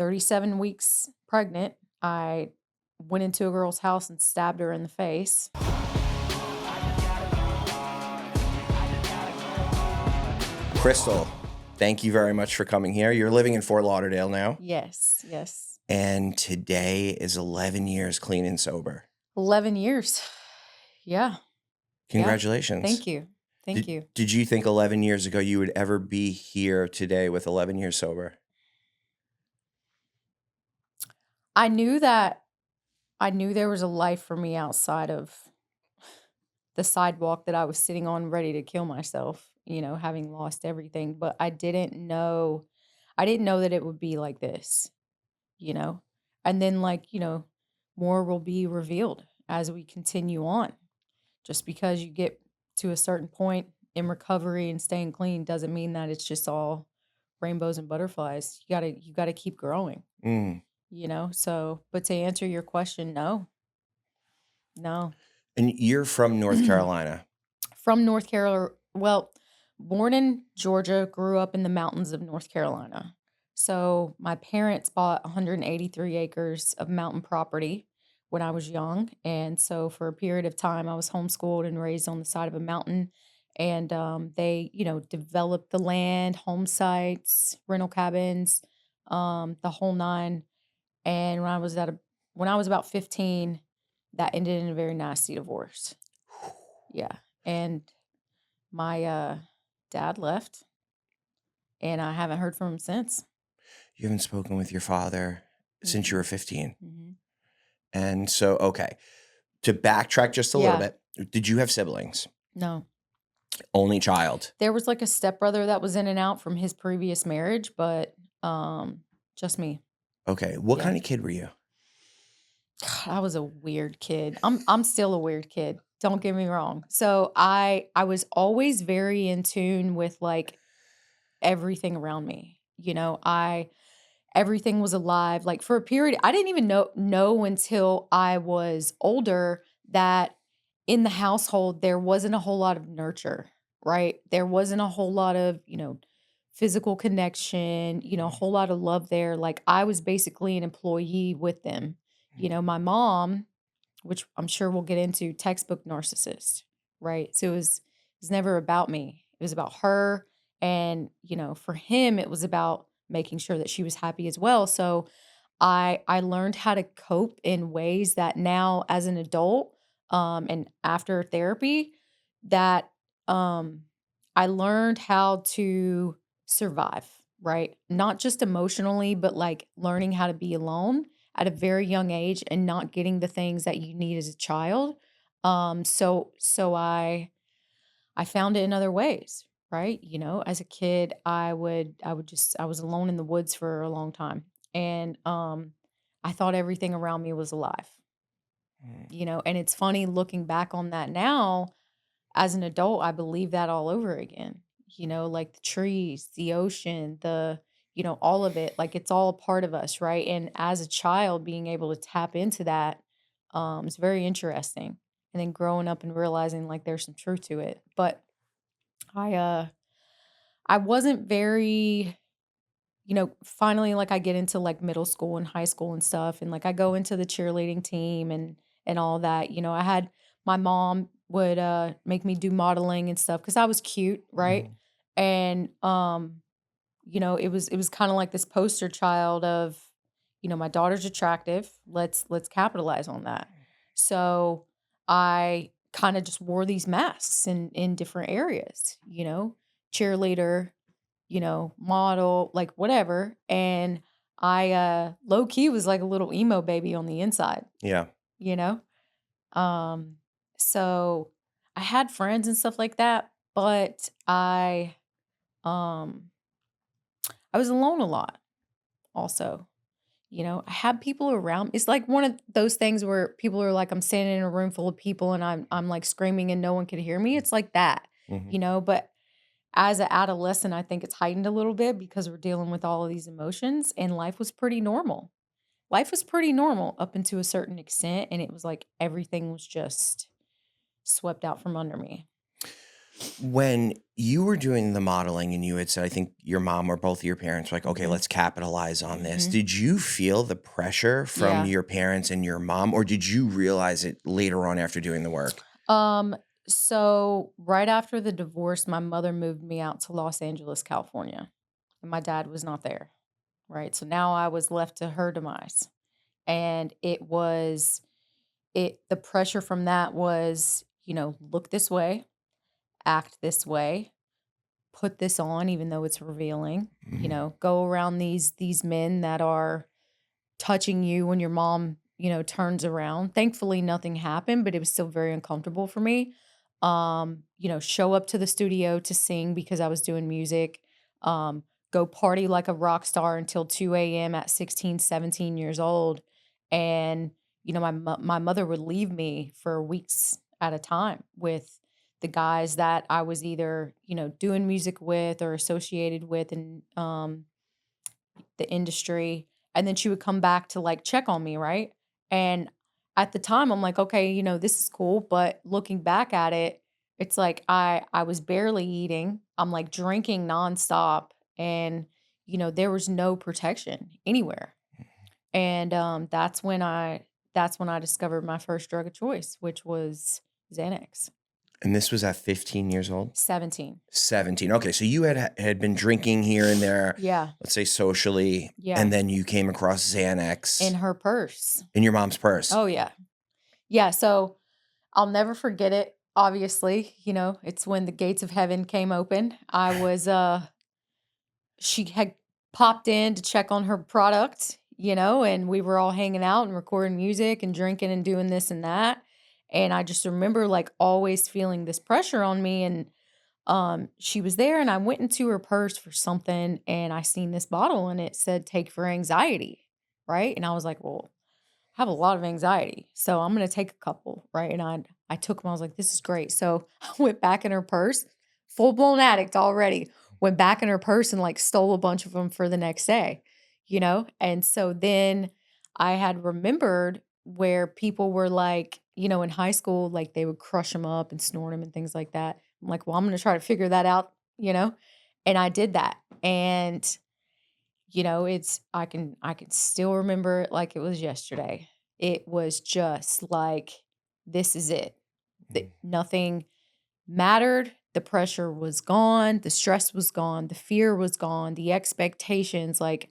37 weeks pregnant, I went into a girl's house and stabbed her in the face. Crystal, thank you very much for coming here. You're living in Fort Lauderdale now. Yes, yes. And today is 11 years clean and sober. 11 years. Yeah. Congratulations. Thank you. Thank you. Did you think 11 years ago you would ever be here today with 11 years sober? I knew there was a life for me outside of the sidewalk that I was sitting on ready to kill myself, having lost everything, but I didn't know that it would be like this, you know. And then more will be revealed as we continue on. Just because you get to a certain point in recovery and staying clean doesn't mean that it's just all rainbows and butterflies. You got to keep growing. So, but to answer your question, no. And you're from North Carolina. From North Carolina. Well, born in Georgia, grew up in the mountains of North Carolina. So my parents bought 183 acres of mountain property when I was young. And so for a period of time, I was homeschooled and raised on the side of a mountain. And they, developed the land, home sites, rental cabins, the whole nine. And when I was about 15, that ended in a very nasty divorce. Yeah. And my dad left, and I haven't heard from him since. You haven't spoken with your father since you were 15. Mm-hmm. And so, okay, to backtrack just a little bit, did you have siblings? No. Only child? There was like a stepbrother that was in and out from his previous marriage, but just me. Okay. What kind of kid were you? I was a weird kid. I'm still a weird kid. Don't get me wrong. So I was always very in tune with like everything around me. Everything was alive. Like for a period, I didn't even know until I was older that in the household there wasn't a whole lot of nurture, right? There wasn't a whole lot of, physical connection, a whole lot of love there. Like I was basically an employee with them. My mom, which I'm sure we'll get into, textbook narcissist, right? So it was never about me. It was about her. And, for him, it was about making sure that she was happy as well. So I learned how to cope in ways that now as an adult, and after therapy, that I learned how to survive, right? Not just emotionally, but like learning how to be alone at a very young age and not getting the things that you need as a child. So I found it in other ways, right? As a kid, I was alone in the woods for a long time, and I thought everything around me was alive. And it's funny looking back on that now as an adult, I believe that all over again. Like the trees, the ocean, all of it, like it's all a part of us, right? And as a child, being able to tap into that is very interesting. And then growing up and realizing like there's some truth to it. But I wasn't very, finally like I get into like middle school and high school and stuff, and like I go into the cheerleading team and all that. I had my mom would make me do modeling and stuff because I was cute, right? And it was kind of like this poster child of, my daughter's attractive. Let's capitalize on that. So I kind of just wore these masks in different areas, cheerleader, model, like whatever. And I low key was like a little emo baby on the inside. Yeah. So I had friends and stuff like that, but I was alone a lot also. I had people around. It's like one of those things where people are like, I'm standing in a room full of people and I'm like screaming and no one can hear me. It's like that, but as an adolescent, I think it's heightened a little bit because we're dealing with all of these emotions, and life was pretty normal. Life was pretty normal up until a certain extent, and it was like everything was just swept out from under me. When you were doing the modeling and you had said, I think your mom or both of your parents were like, okay, Mhm. let's capitalize on this. Mhm. Did you feel the pressure from Yeah. your parents and your mom, or did you realize it later on after doing the work? Um, so right after the divorce, my mother moved me out to Los Angeles, California, and my dad was not there, right? So now I was left to her demise. And the pressure from that was, look this way, act this way, put this on even though it's revealing, Mm. go around these men that are touching you when your mom, turns around. Thankfully, nothing happened, but it was still very uncomfortable for me. Show up to the studio to sing because I was doing music. Go party like a rock star until 2 a.m. at 16, 17 years old. And, my mother would leave me for weeks at a time with the guys that I was either, doing music with or associated with and the industry, and then she would come back to, like, check on me, right? And at the time, I'm like, "Okay, this is cool," but looking back at it, it's like I was barely eating, I'm, like, drinking nonstop, and, there was no protection anywhere. And, that's when I discovered my first drug of choice, which was Xanax. And this was at 15 years old? 17. 17. Okay, so you had been drinking here and there, Yeah, let's say socially, yeah, and then you came across in Xanax her purse. in your mom's purse. Oh, yeah. Yeah, so I'll never forget it, obviously, it's when the gates of heaven came open. She had popped in to check on her product, and we were all hanging out and recording music and drinking and doing this and that. And I just remember, like, always feeling this pressure on me, and she was there, and I went into her purse for something, and I seen this bottle and it said take for anxiety, right? And I was like, well, have a lot of anxiety, so I'm gonna take a couple, right? And I took them. I was like, "This is great." So I went back in her purse, full blown addict already. Went back in her purse and like stole a bunch of them for the next day, And so then I had remembered where people were like, in high school, like they would crush them up and snort them and things like that. I'm like, well, I'm gonna try to figure that out. And I did that, and it's I can still remember it like it was yesterday. It was just like, this is it. Mm. Nothing mattered. The pressure was gone, the stress was gone, the fear was gone, the expectations, like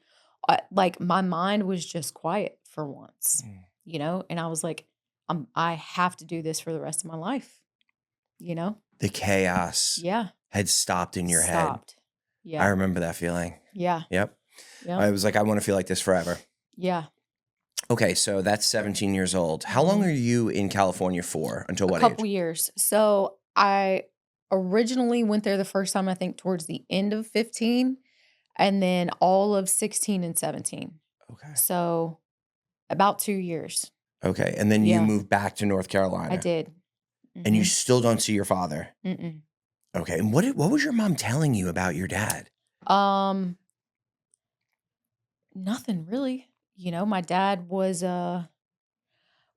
my mind was just quiet for once, Mm. and I was like, I have to do this for the rest of my life, you know? The chaos Yeah. had stopped in your head. Stopped. I Yeah. remember that feeling. Yeah. Yep. Yeah. I was like, I want to feel like this forever. Yeah. Okay, so that's 17 years old. How long Mhm. are you in California for? Until A what age? couple years. So I originally went there the first time, I think, towards the end of 15, and then all of 16 and 17. Okay. So about 2 years. Okay, and then you Yeah, moved back to North I Carolina, did. and you Mhm. still don't see your father. Mm-mm. Okay, and what was your mom telling you about your dad? Um, Nothing really. My dad was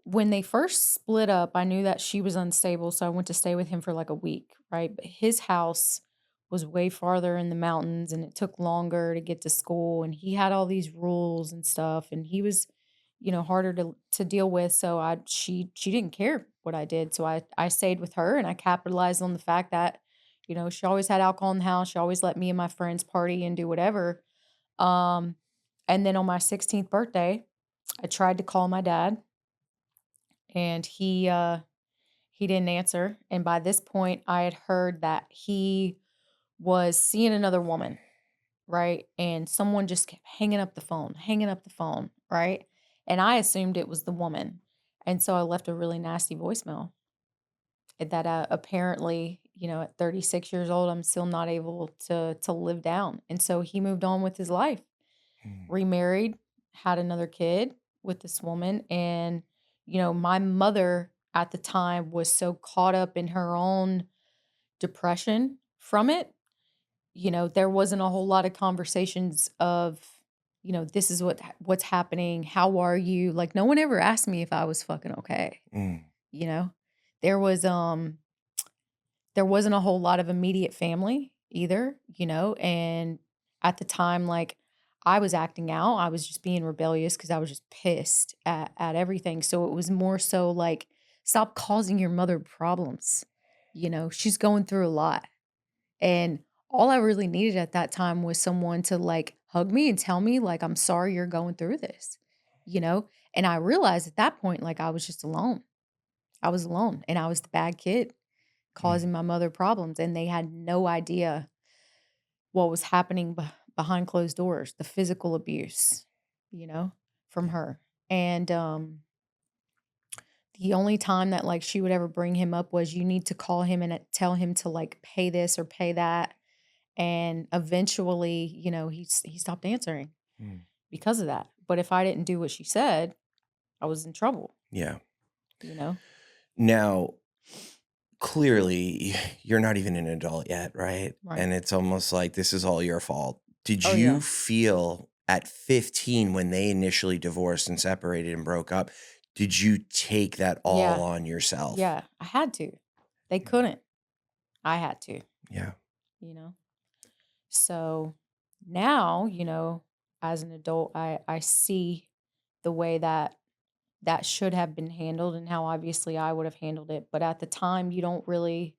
when they first split up, I knew that she was unstable, so I went to stay with him for like a week, right? But his house was way farther in the mountains and it took longer to get to school, and he had all these rules and stuff, and he was, harder to deal with, so she didn't care what I did. So I stayed with her, and I capitalized on the fact that, she always had alcohol in the house. She always let me and my friends party and do whatever. Um and then on my 16th birthday, I tried to call my dad, and he didn't answer, and by this point, I had heard that he was seeing another woman, right? And someone just kept hanging up the phone, right? And I assumed it was the woman, and so I left a really nasty voicemail that, apparently, at 36 years old, I'm still not able to live down, and so he moved on with his life, Mm. remarried, had another kid with this woman. And, my mother at the time was so caught up in her own depression from it. There wasn't a whole lot of conversations of, this is what's happening. How are you? Like, no one ever asked me if I was fucking okay. Mm. You know, there was, there wasn't a whole lot of immediate family either, and at the time, like, I was acting out. I was just being rebellious because I was just pissed at everything. So it was more so like, stop causing your mother problems. She's going through a lot. And all I really needed at that time was someone to like hug me and tell me, like, I'm sorry you're going through this, you know? And I realized at that point, like, I was just alone. I was alone and I was the bad kid Mm. causing my mother problems. And they had no idea what was happening behind closed doors, the physical abuse, from Yeah. her. And the only time that like she would ever bring him up was you need to call him and tell him to like pay this or pay that. And eventually, he stopped answering Mm. because of that. But if I didn't do what she said, I was in trouble, Yeah. you know? Now, clearly, you're not even an adult yet, right? Right. And it's almost like this is all your fault. Did Oh, you yeah. feel at 15 when they initially divorced and separated and broke up, did you take that all Yeah. on yourself? Yeah. I had to. They Yeah. couldn't. I had to, Yeah. you know? So now, as an adult, I see the way that should have been handled and how obviously I would have handled it. But at the time, you don't really,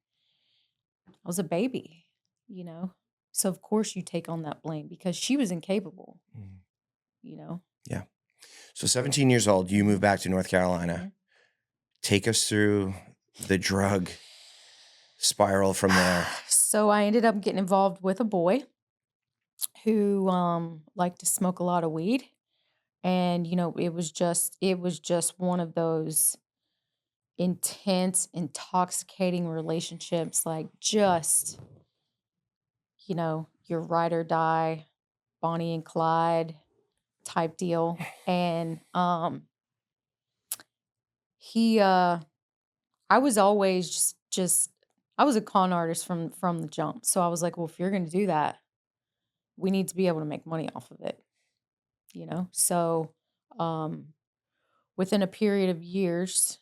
I was a baby, you know? So of course you take on that blame because she was incapable, Mm. you know? Yeah. So 17 years old, you move Mhm. back to North Carolina. Mhm. Take us through the drug spiral from there. So I ended up getting involved with a boy who liked to smoke a lot of weed. And it was just one of those intense, intoxicating relationships, like just, your ride or die, Bonnie and Clyde type deal. And he I was always just I was a con artist from the jump. So I was like, well, if you're gonna do that, we need to be able to make money off of it, So um within a period of years,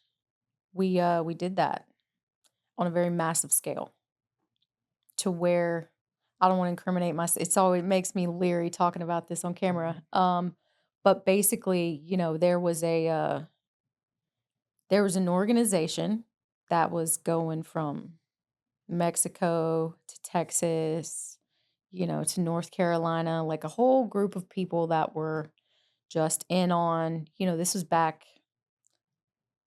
we did that on a very massive scale to where I don't want to incriminate myself. It's always it makes me leery talking about this on camera. But basically, there was an organization that was going from Mexico to Texas, to North Carolina, like a whole group of people that were just in on, this was back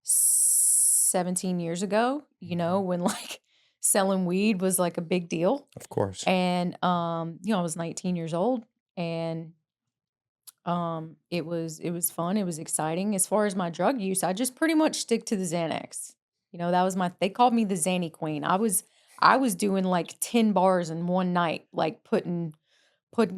17 years ago, Mhm. when like selling weed was like a big deal. Of course. And I was 19 years old and it was fun, it was exciting. As far as my drug use, I just pretty much stick to the Xanax. That was they called me the Xanny Queen. I was doing like 10 bars in one night, like putting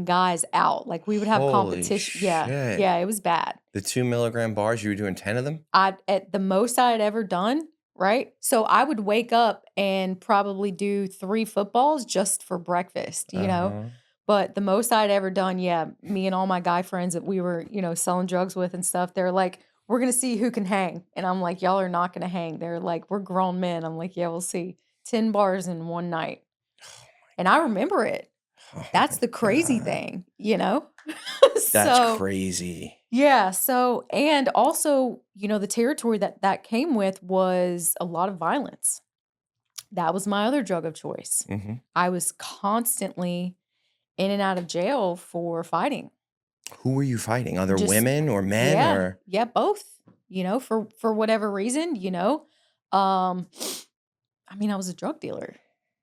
guys out. Like we would have Holy competition. Yeah. shit. Yeah, it was bad. The 2 milligram bars, you were doing 10 of them? I at the most I had ever done, right? So I would wake up and probably do 3 footballs just for breakfast. Uh-huh. But the most I'd ever done, yeah, me and all my guy friends that we were, selling drugs with and stuff, they're like, "We're gonna see who can hang." And I'm like, "Y'all are not gonna hang." They're like, "We're grown men." I'm like, "Yeah, we'll see." 10 bars in one night. And I remember it. Oh That's my the crazy god. thing? That's So crazy. yeah, so and also, the territory that came with was a lot of violence. That was my other drug of choice. Mhm. I was constantly in and out of jail for fighting. Who were you fighting? Other Just women or men yeah, or yeah, both, for whatever reason. Um I mean, I was a drug dealer.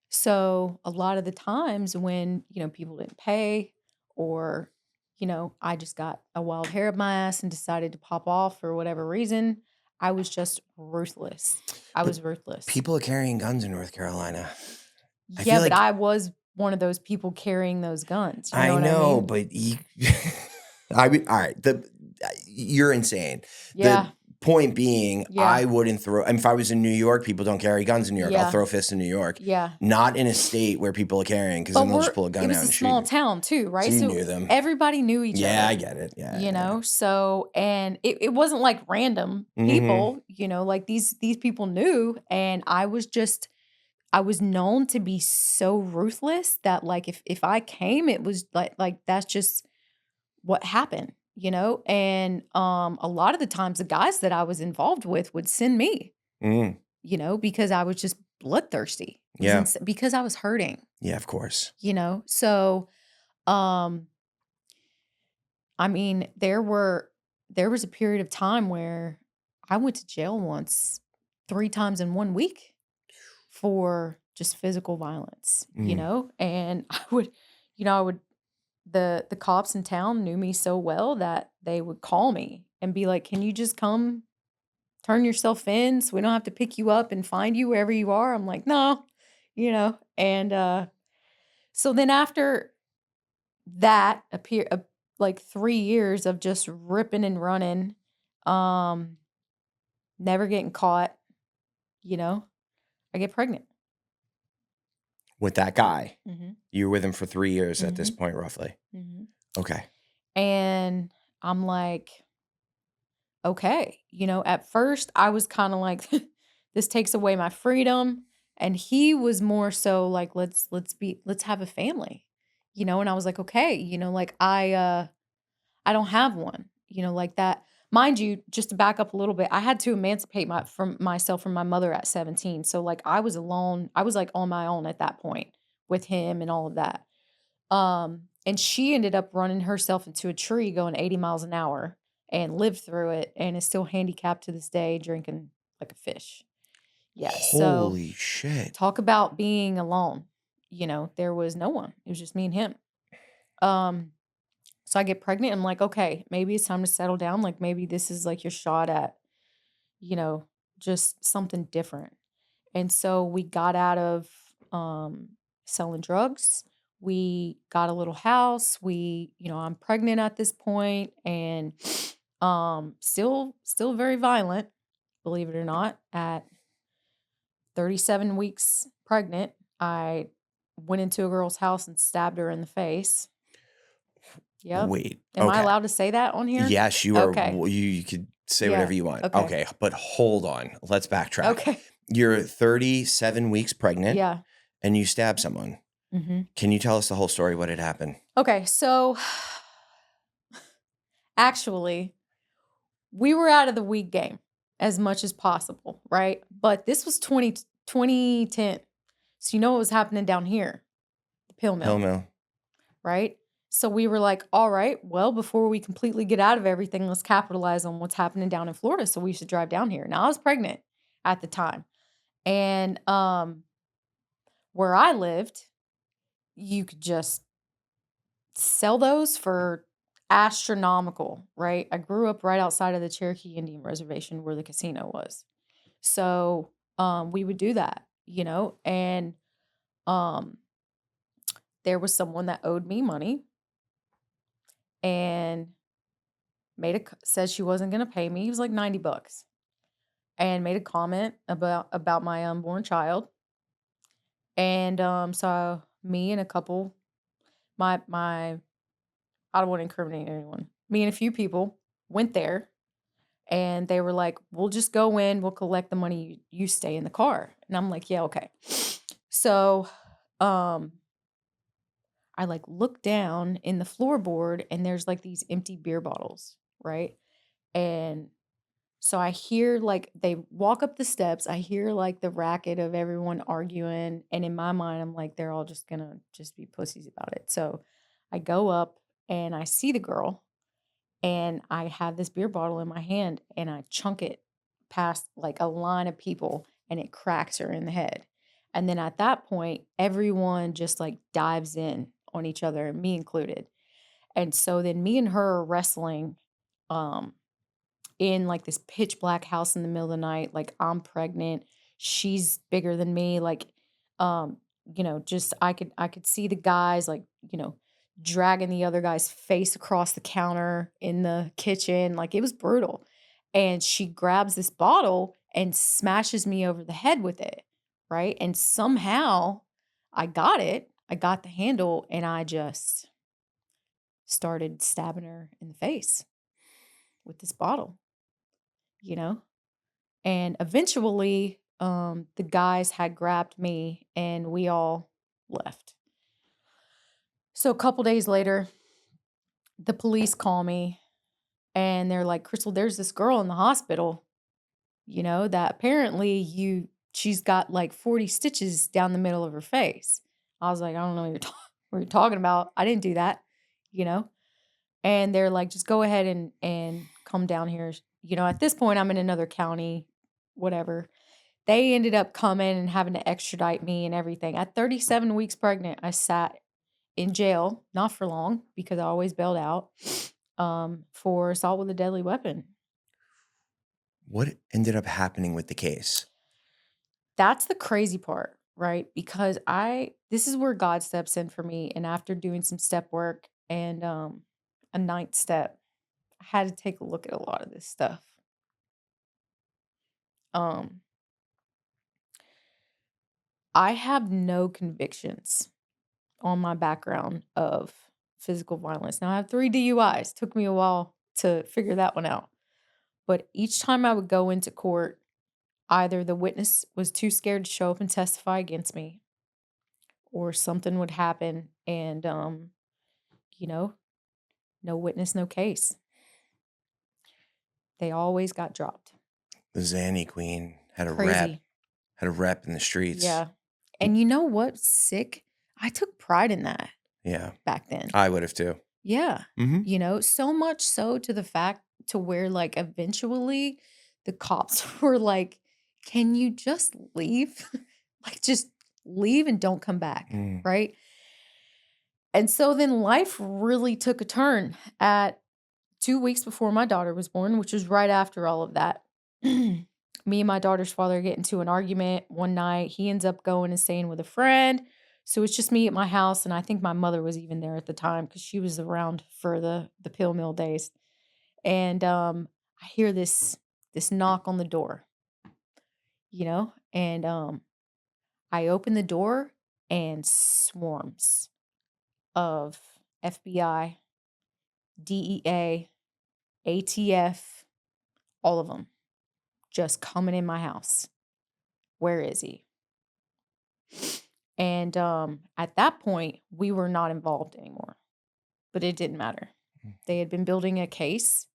So a lot of the times when, people didn't pay or, I just got a wild hair up my ass and decided to pop off for whatever reason, I was just ruthless. I but was ruthless. people are carrying guns in North Carolina. I Yeah, feel but like I was one of those people carrying those guns. You know I what I know, mean? but you I mean, all right, you're insane. The Yeah. point being, Yeah. I wouldn't throw if I was in New York, people don't carry guns in New York. I'll Yeah. throw fists in New York. Yeah. Not in a state where people are carrying because But then they'll just pull a it gun was out a and shoot small you. town too, So right? you So knew them. everybody knew each Yeah, I other. get it. Yeah. So and it wasn't like random Mhm. people, like these people knew and I was known to be so ruthless that, like, if I came, it was like that's just what happened, you know? And, a lot of the times, the guys that I was involved with would send me, Mm. you know, because I was just bloodthirsty. It was Yeah. because I was hurting, Yeah, of course. you know? So, um, I mean, there was a period of time where I went to jail once 3 times in 1 week for just physical violence, you Mm. know? And I would the cops in town knew me so well that they would call me and be like, "Can you just come turn yourself in so we don't have to pick you up and find you wherever you are?" I'm like, "No." You know? And, so then after that, like 3 years of just ripping and running, um, never getting caught, you know, I get pregnant. With that guy. Mhm, You were with him for 3 years at this mhm, point, roughly. mhm. Okay. And I'm like, "Okay." You know, at first, I was kinda like, "This takes away my freedom," and he was more so like, let's have a family," you know, and I was like, "Okay," you know, like, I don't have one, you know, like that. Mind you, just to back up a little bit, I had to emancipate from myself from my mother at 17. So like I was alone. I was like on my own at that point with him and all of that. And she ended up running herself into a tree going 80 miles an hour and lived through it and is still handicapped to this day, drinking like a fish. Yeah. So Holy shit. talk about being alone. You know, there was no one. It was just me and him. Um, so I get pregnant. I'm like, okay, maybe it's time to settle down. Like maybe this is like your shot at, you know, just something different. And so we got out of selling drugs. We got a little house. I'm pregnant at this point and still very violent, believe it or not. At 37 weeks pregnant, I went into a girl's house and stabbed her in the face. Yep. Wait. Am I Okay. allowed to say that on here? Yes, you are Okay. you could say Yeah. whatever you want. Okay. Okay, but hold on. Let's backtrack. Okay. You're 37 weeks pregnant Yeah. and you stab someone. Mhm. Can you tell us the whole story, what had happened? Okay, so actually, we were out of the weed game as much as possible, right? But this was 2010. So you know what was happening down here? The pill Pill mill, mill. right? So we were like, all right, well, before we completely get out of everything, let's capitalize on what's happening down in Florida. So we should drive down here. Now I was pregnant at the time. And where I lived, you could just sell those for astronomical, right? I grew up right outside of the Cherokee Indian Reservation where the casino was. So, we would do that, you know, and um, there was someone that owed me money and said she wasn't going to pay me. It was like 90 bucks and made a comment about my unborn child. And so me and a couple, my I don't want to incriminate anyone. Me and a few people went there and they were like, "We'll just go in, we'll collect the money, you stay in the car." And I'm like, "Yeah, okay." So, um, I like look down in the floorboard and there's like these empty beer bottles, right? And so I hear like they walk up the steps, I hear like the racket of everyone arguing, and in my mind I'm like they're all just gonna just be pussies about it. So I go up and I see the girl and I have this beer bottle in my hand and I chunk it past like a line of people and it cracks her in the head. And then at that point, everyone just like dives in on each other, me included. And so then me and her are wrestling um in like this pitch black house in the middle of the night. Like I'm pregnant, she's bigger than me. Like, um, just I could see the guys like, dragging the other guy's face across the counter in the kitchen. Like it was brutal. And she grabs this bottle and smashes me over the head with it. Right. And somehow I got it. I got the handle and I just started stabbing her in the face with this bottle, you know? And eventually, The guys had grabbed me and we all left. So a couple days later, the police call me and they're like, Crystal, there's this girl in the hospital, that apparently she's got like 40 stitches down the middle of her face. I was like, I don't know what you're talking about. I didn't do that, you know? And they're like, just go ahead and come down here. At this point, I'm in another county, whatever. They ended up coming and having to extradite me and everything. At 37 weeks pregnant, I sat in jail, not for long because I always bailed out, for assault with a deadly weapon. What ended up happening with the case? That's the crazy part, right? Because this is where God steps in for me. And after doing some step work and a ninth step, I had to take a look at a lot of this stuff. Um, I have no convictions on my background of physical violence. Now I have 3 DUIs. Took me a while to figure that one out. But each time I would go into court, either the witness was too scared to show up and testify against me, or something would happen and you know, no witness, no case. They always got dropped. The Zanny Queen Crazy. had a rep in the streets. Yeah. And you know what's sick? I took pride in that Yeah. back then. I would have too. Yeah. Mhm. So much so to the fact to where like eventually the cops were like, "Can you just leave? Like just leave and don't come back." Mm. Right? And so then life really took a turn at 2 weeks before my daughter was born, which was right after all of that. Me and my daughter's father get into an argument one night. He ends up going and staying with a friend. So it's just me at my house, and I think my mother was even there at the time because she was around for the pill mill days. And I hear this knock on the door, and I open the door and swarms of FBI, DEA, ATF, all of them just coming in my house. Where is he? And at that point, we were not involved anymore, but it didn't matter. They had been building a case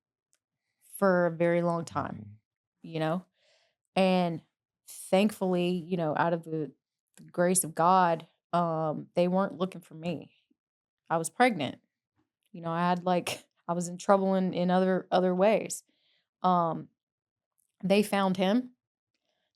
for a very long time, you know? And thankfully, out of the grace of God, they weren't looking for me. I was pregnant. I was in trouble in other ways. Um, they found him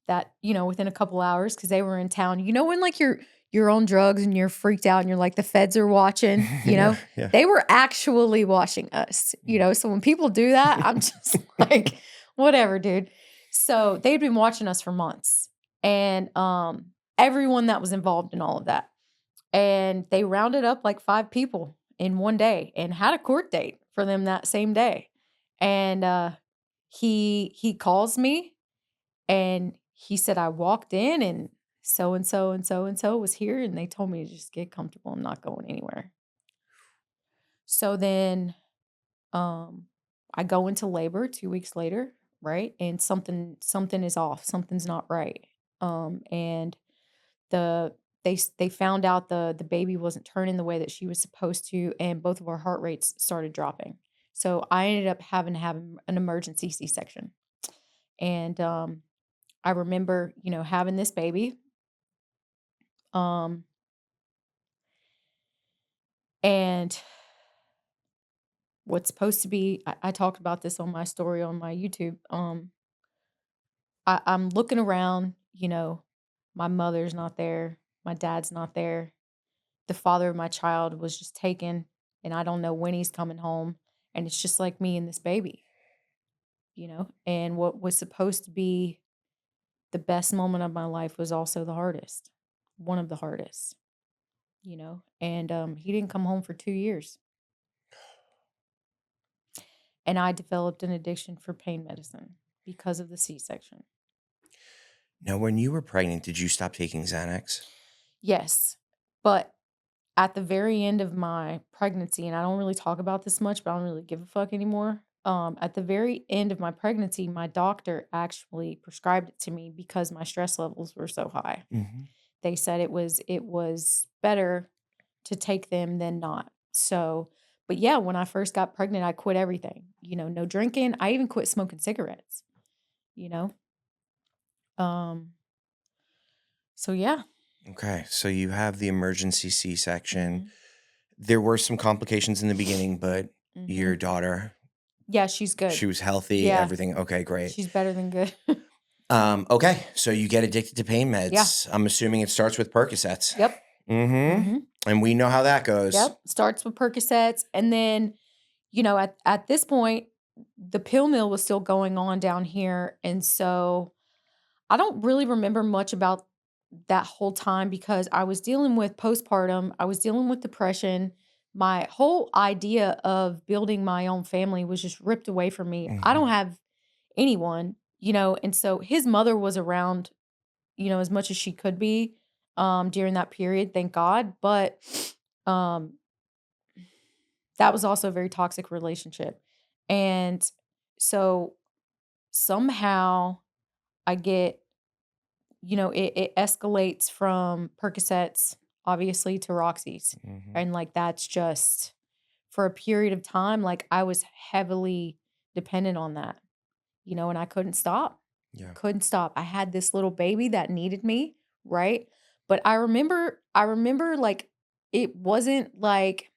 that, within a couple hours because they were in town. When like you're on drugs and you're freaked out and you're like the feds are watching, Yeah, yeah. they were actually watching us, So when people do that, I'm just like, whatever, dude. So they'd been watching us for months and everyone that was involved in all of that. And they rounded up like 5 people in one day and had a court date for them that same day. And he calls me and he said, I walked in and so and so and so and so was here and they told me to just get comfortable. I'm not going anywhere. So then I go into labor 2 weeks later, right? And something is off. Something's not right. And they found out the baby wasn't turning the way that she was supposed to, and both of our heart rates started dropping. So I ended up having to have an emergency C-section. And I remember, having this baby. Um, and what's supposed to be, I talked about this on my story on my YouTube. I'm looking around, my mother's not there, my dad's not there. The father of my child was just taken, and I don't know when he's coming home. And it's just like me and this baby, and what was supposed to be the best moment of my life was also the hardest, one of the hardest. And he didn't come home for 2 years. And I developed an addiction for pain medicine because of the C-section. Now, when you were pregnant, did you stop taking Xanax? Yes, but at the very end of my pregnancy, and I don't really talk about this much, but I don't really give a fuck anymore. at the very end of my pregnancy, my doctor actually prescribed it to me because my stress levels were so high. Mhm. They said it was better to take them than not. So, but yeah, when I first got pregnant, I quit everything. No drinking. I even quit smoking cigarettes, you know? Um, so yeah. Okay, so you have the emergency C-section. Mhm. There were some complications in the beginning, but your Mhm. daughter, Yeah, she's good. she was healthy, Yeah, everything okay, great. she's better than good. Okay, so you get addicted to pain Yeah. meds. I'm assuming it starts with Percocets. Yep. Mhm. Mhm. And we know how that goes. Yep. Starts with Percocets, and then, at this point, the pill mill was still going on down here, and so I don't really remember much about that whole time because I was dealing with postpartum, I was dealing with depression. My whole idea of building my own family was just ripped away from me. I don't Mhm. have anyone, and so his mother was around, as much as she could be during that period, thank God. But um that was also a very toxic relationship. And so somehow I get, it escalates from Percocets, obviously, to Roxy's. Mhm. And like that's just for a period of time, like I was heavily dependent on that, and I couldn't stop. I Yeah. couldn't stop. I had this little baby that needed me, right? But I remember like it wasn't like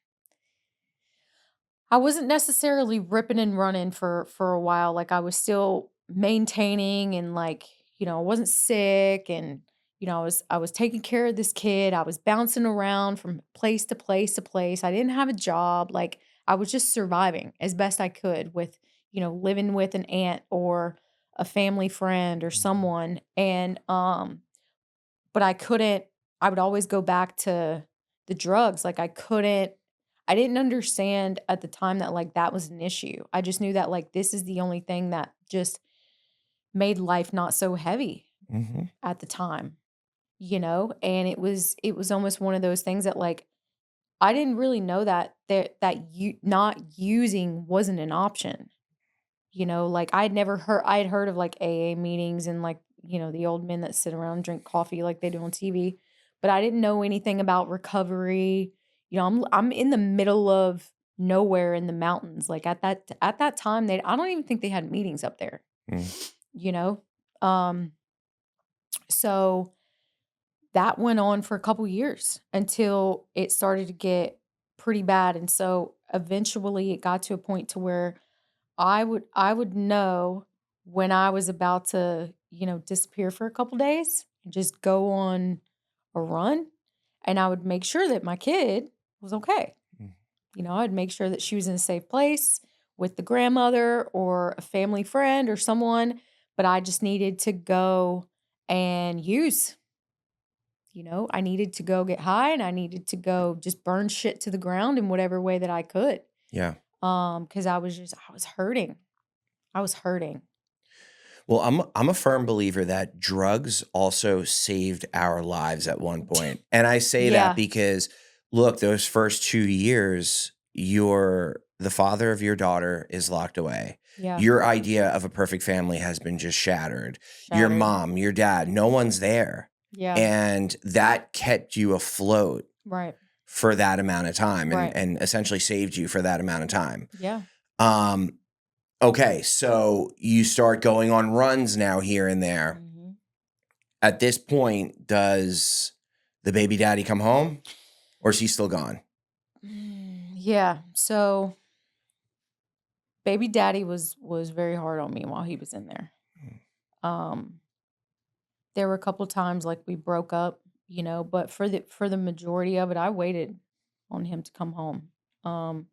I wasn't necessarily ripping and running for a while. Like I was still maintaining and like, I wasn't sick and I was taking care of this kid. I was bouncing around from place to place to place. I didn't have a job. Like I was just surviving as best I could with, living with an aunt or a family friend or Mhm. someone. And but I would always go back to the drugs. Like I didn't understand at the time that like that was an issue. I just knew that like this is the only thing that just made life not so heavy Mhm. at the time, And it was almost one of those things that like I didn't really know that you not using wasn't an option. Like I had heard of like AA meetings and like, the old men that sit around and drink coffee like they do on TV, but I didn't know anything about recovery. I'm in the middle of nowhere in the mountains. Like at that time I don't even think they had meetings up there, Mm. you know? Um so that went on for a couple years until it started to get pretty bad. And so eventually it got to a point to where I would know when I was about to, disappear for a couple days and just go on a run, and I would make sure that my kid was okay. Mm. I'd make sure that she was in a safe place with the grandmother or a family friend or someone, but I just needed to go and use. I needed to go get high and I needed to go just burn shit to the ground in whatever way that I could. Yeah. Cuz I was hurting. I was hurting. Well, I'm a firm believer that drugs also saved our lives at one point. And I say that Yeah, because look, those first 2 years, the father of your daughter is locked away. yeah, Your idea of a perfect family has been just shattered. Your shattered. mom, your dad, no one's there. Yeah, And that kept you afloat right, for that amount of time and right. and essentially saved you for that amount of time. Yeah. Um, okay, so you start going on runs now here and there. Mhm. At this point, does the baby daddy come home or is he still gone? Yeah, so baby daddy was very hard on me while he was in there. Um, there were a couple times like we broke up, but for the majority of it, I waited on him to come home. Um,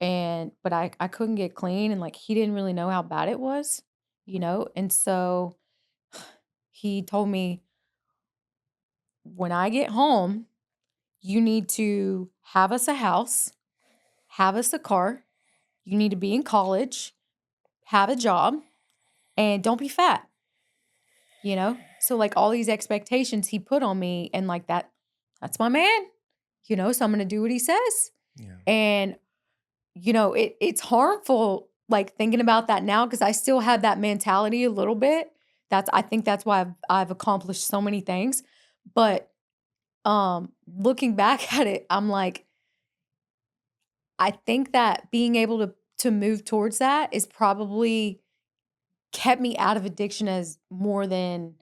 and but I couldn't get clean and like he didn't really know how bad it was, and so he told me when I get home, you need to have us a house, have us a car, you need to be in college, have a job, and don't be fat, So like all these expectations he put on me and like that's my man, so I'm going to do what he says. Yeah. And it's harmful like thinking about that now because I still have that mentality a little bit. I think that's why I've accomplished so many things. But looking back at it, I'm like, I think that being able to move towards that is probably kept me out of addiction as more than,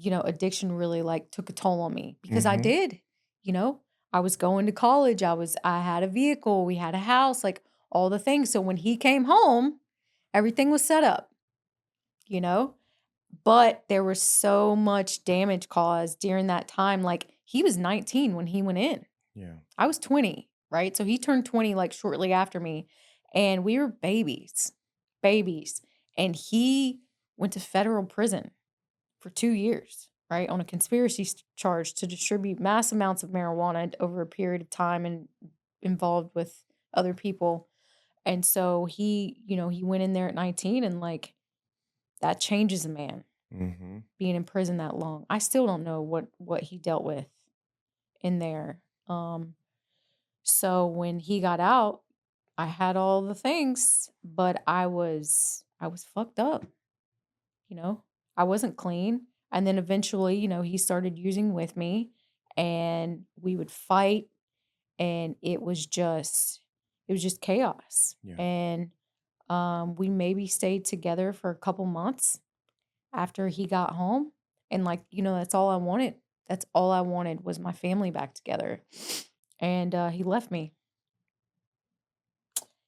addiction really like took a toll on me because I Mhm. did, you know, I was going to college. I had a vehicle. We had a house, like all the things. So when he came home, everything was set up, you know, but there was so much damage caused during that time. Like he was 19 when he went in. Yeah. I was 20, right? So he turned 20 like shortly after me, and we were babies, babies. And he went to federal prison for 2 years, right? On a conspiracy charge to distribute mass amounts of marijuana over a period of time and involved with other people. And so he went in there at 19 and like that changes a man Mhm. being in prison that long. I still don't know what he dealt with in there. So when he got out, I had all the things, but I was fucked up, you know? I wasn't clean. And then eventually, he started using with me and we would fight and it was just chaos. Yeah. And we maybe stayed together for a couple months after he got home. And like, that's all I wanted. That's all I wanted was my family back together. And he left me.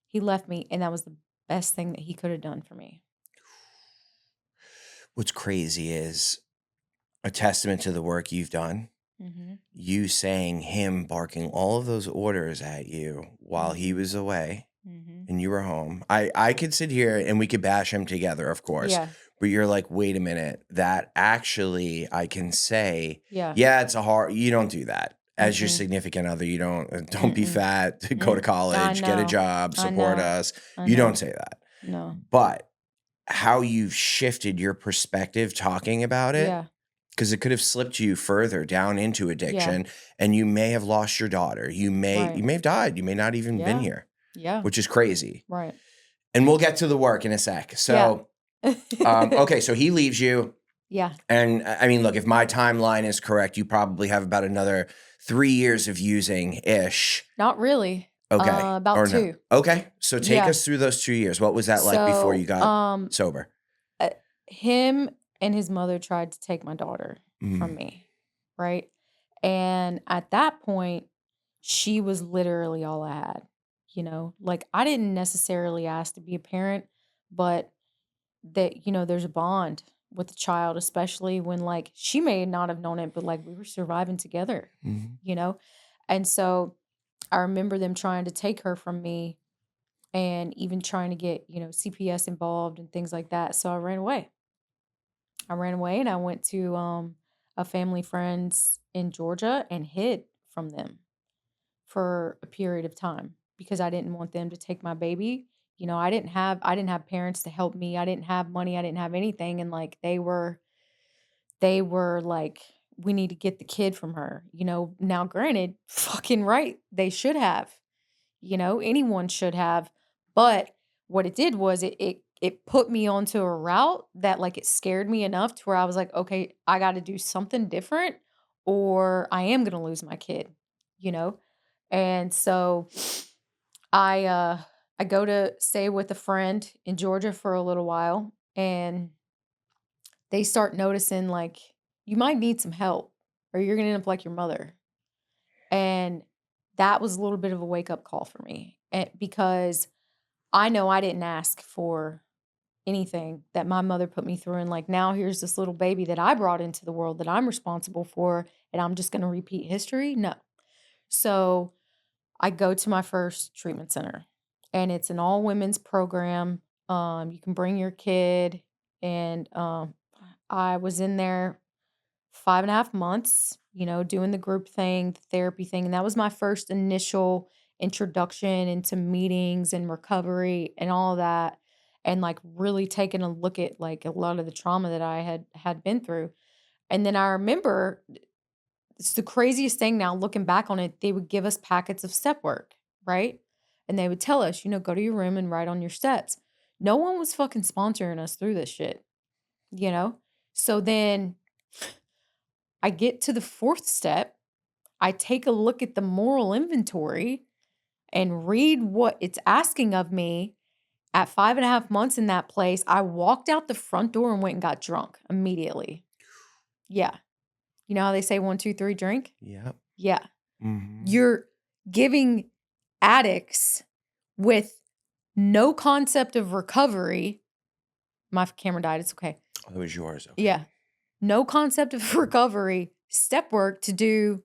He left me, and that was the best thing that he could have done for me. What's crazy is a testament to the work you've done. Mhm. You saying him barking all of those orders at you while he Mhm. was away Mhm. and you were home. I could sit here and we could bash him together, of course. Yeah. But you're like, wait a minute. That actually I can say, Yeah. yeah, it's a hard you don't do that. As your Mm-mm. significant other, you don't be Mm-mm. fat, go to I college, get a know. job, I support know. us. I You don't know. say that. No. But how you've shifted your perspective talking about it, Yeah. because it could have slipped you further down into Yeah. addiction, and you may have lost your daughter. You Right. may have died. You may not even been Yeah. here, Yeah. which is crazy. Right. And we'll get to the work in a sec. Yeah. So, okay, so he leaves you, Yeah. and I mean, look, if my timeline is correct, you probably have about another 3 years of using ish. Not really. Okay, About or no? 2. Okay, so take Yeah. us through those 2 years. What was that like before you So, got sober? uh, him and his mother tried to take my daughter from Mm, me, right? And at that point, she was literally all I had, Like I didn't necessarily ask to be a parent, but that, there's a bond with the child, especially when like she may not have known it, but like we were surviving together, mhm. you know? And so I remember them trying to take her from me and even trying to get, CPS involved and things like that. So I ran away. I ran away and I went to a family friend's in Georgia and hid from them for a period of time because I didn't want them to take my baby. I didn't have parents to help me. I didn't have money. I didn't have anything and like they were like we need to get the kid from her. Now granted, fucking right. They should have. Anyone should have. But what it did was it put me onto a route that like it scared me enough to where I was like, okay, I got to do something different or I am going to lose my kid, you know? And so I go to stay with a friend in Georgia for a little while and they start noticing like you might need some help or you're going to end up like your mother. And that was a little bit of a wake up call for me because I know I didn't ask for anything that my mother put me through. And like now here's this little baby that I brought into the world that I'm responsible for, and I'm just going to repeat history. No. So I go to my first treatment center, and it's an all women's program. You can bring your kid, and I was in there 5.5 months, doing the group thing, the therapy thing. And that was my first initial introduction into meetings and recovery and all of that. And like really taking a look at like a lot of the trauma that I had been through. And then I remember it's the craziest thing now looking back on it, they would give us packets of step work, right? And they would tell us, go to your room and write on your steps. No one was fucking sponsoring us through this shit, you know? So then I get to the fourth step. I take a look at the moral inventory and read what it's asking of me. At 5.5 months in that place, I walked out the front door and went and got drunk immediately. Yeah. You know how they say 1, 2, 3, drink? Yep. Yeah. Mhm. You're giving addicts with no concept of recovery. My camera died. It's okay. Oh, it was yours. Okay. Yeah. No concept of recovery, step work to do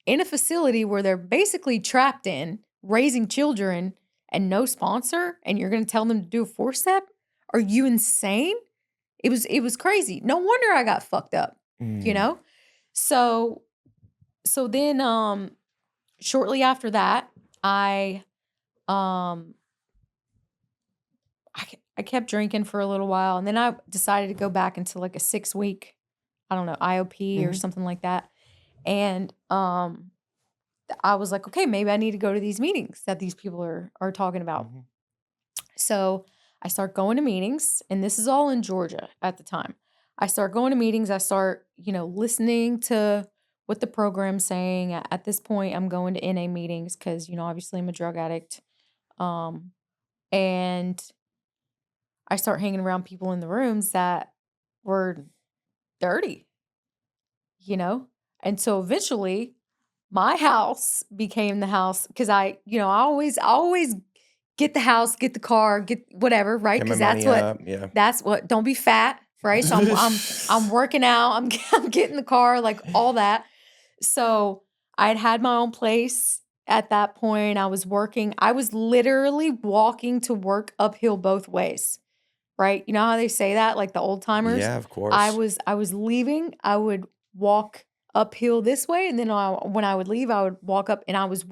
in a facility where they're basically trapped in, raising children and no sponsor, and you're going to tell them to do a 4-step? Are you insane? It was crazy. No wonder I got fucked up, you Mm. know? So then shortly after that, um I kept drinking for a little while, and then I decided to go back into like a 6-week, I don't know, IOP or Mhm. something like that. And I was like, okay, maybe I need to go to these meetings that these people are talking about. Mhm. So I start going to meetings, and this is all in Georgia at the time. I start going to meetings. I start, listening to what the program's saying. At this point, I'm going to NA meetings because, obviously I'm a drug addict. And I start hanging around people in the rooms that were dirty, you know? And so eventually my house became the house because I always get the house, get the car, get whatever, right? Get my Because money up. Yeah. that's what, don't be fat, right? So I'm working out, I'm getting the car, like all that. So I had my own place at that point. I was working, I was literally walking to work uphill both ways. Right? You know how they say that, like the old timers? Yeah, of I course. was I was leaving, I would walk uphill this way, and then when I would leave, I would walk up, and I was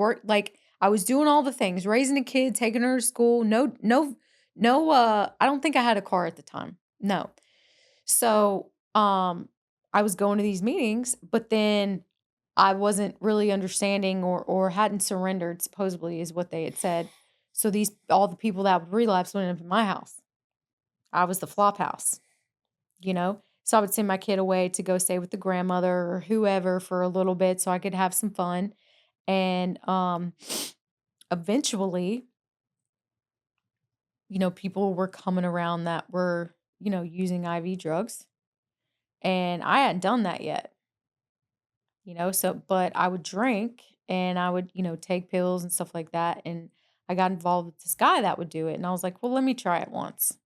I was doing all the things, raising a kid, taking her to school. No, I don't think I had a car at the time. No. So, I was going to these meetings, but then I wasn't really understanding or hadn't surrendered, supposedly is what they had said. So all the people that would relapse went into my house. I was the flop house, you know? So I would send my kid away to go stay with the grandmother or whoever for a little bit so I could have some fun. And eventually, people were coming around that were, using IV drugs. And I hadn't done that yet, so but I would drink and I would, take pills and stuff like that. And I got involved with this guy that would do it. And I was like, well, let me try it once.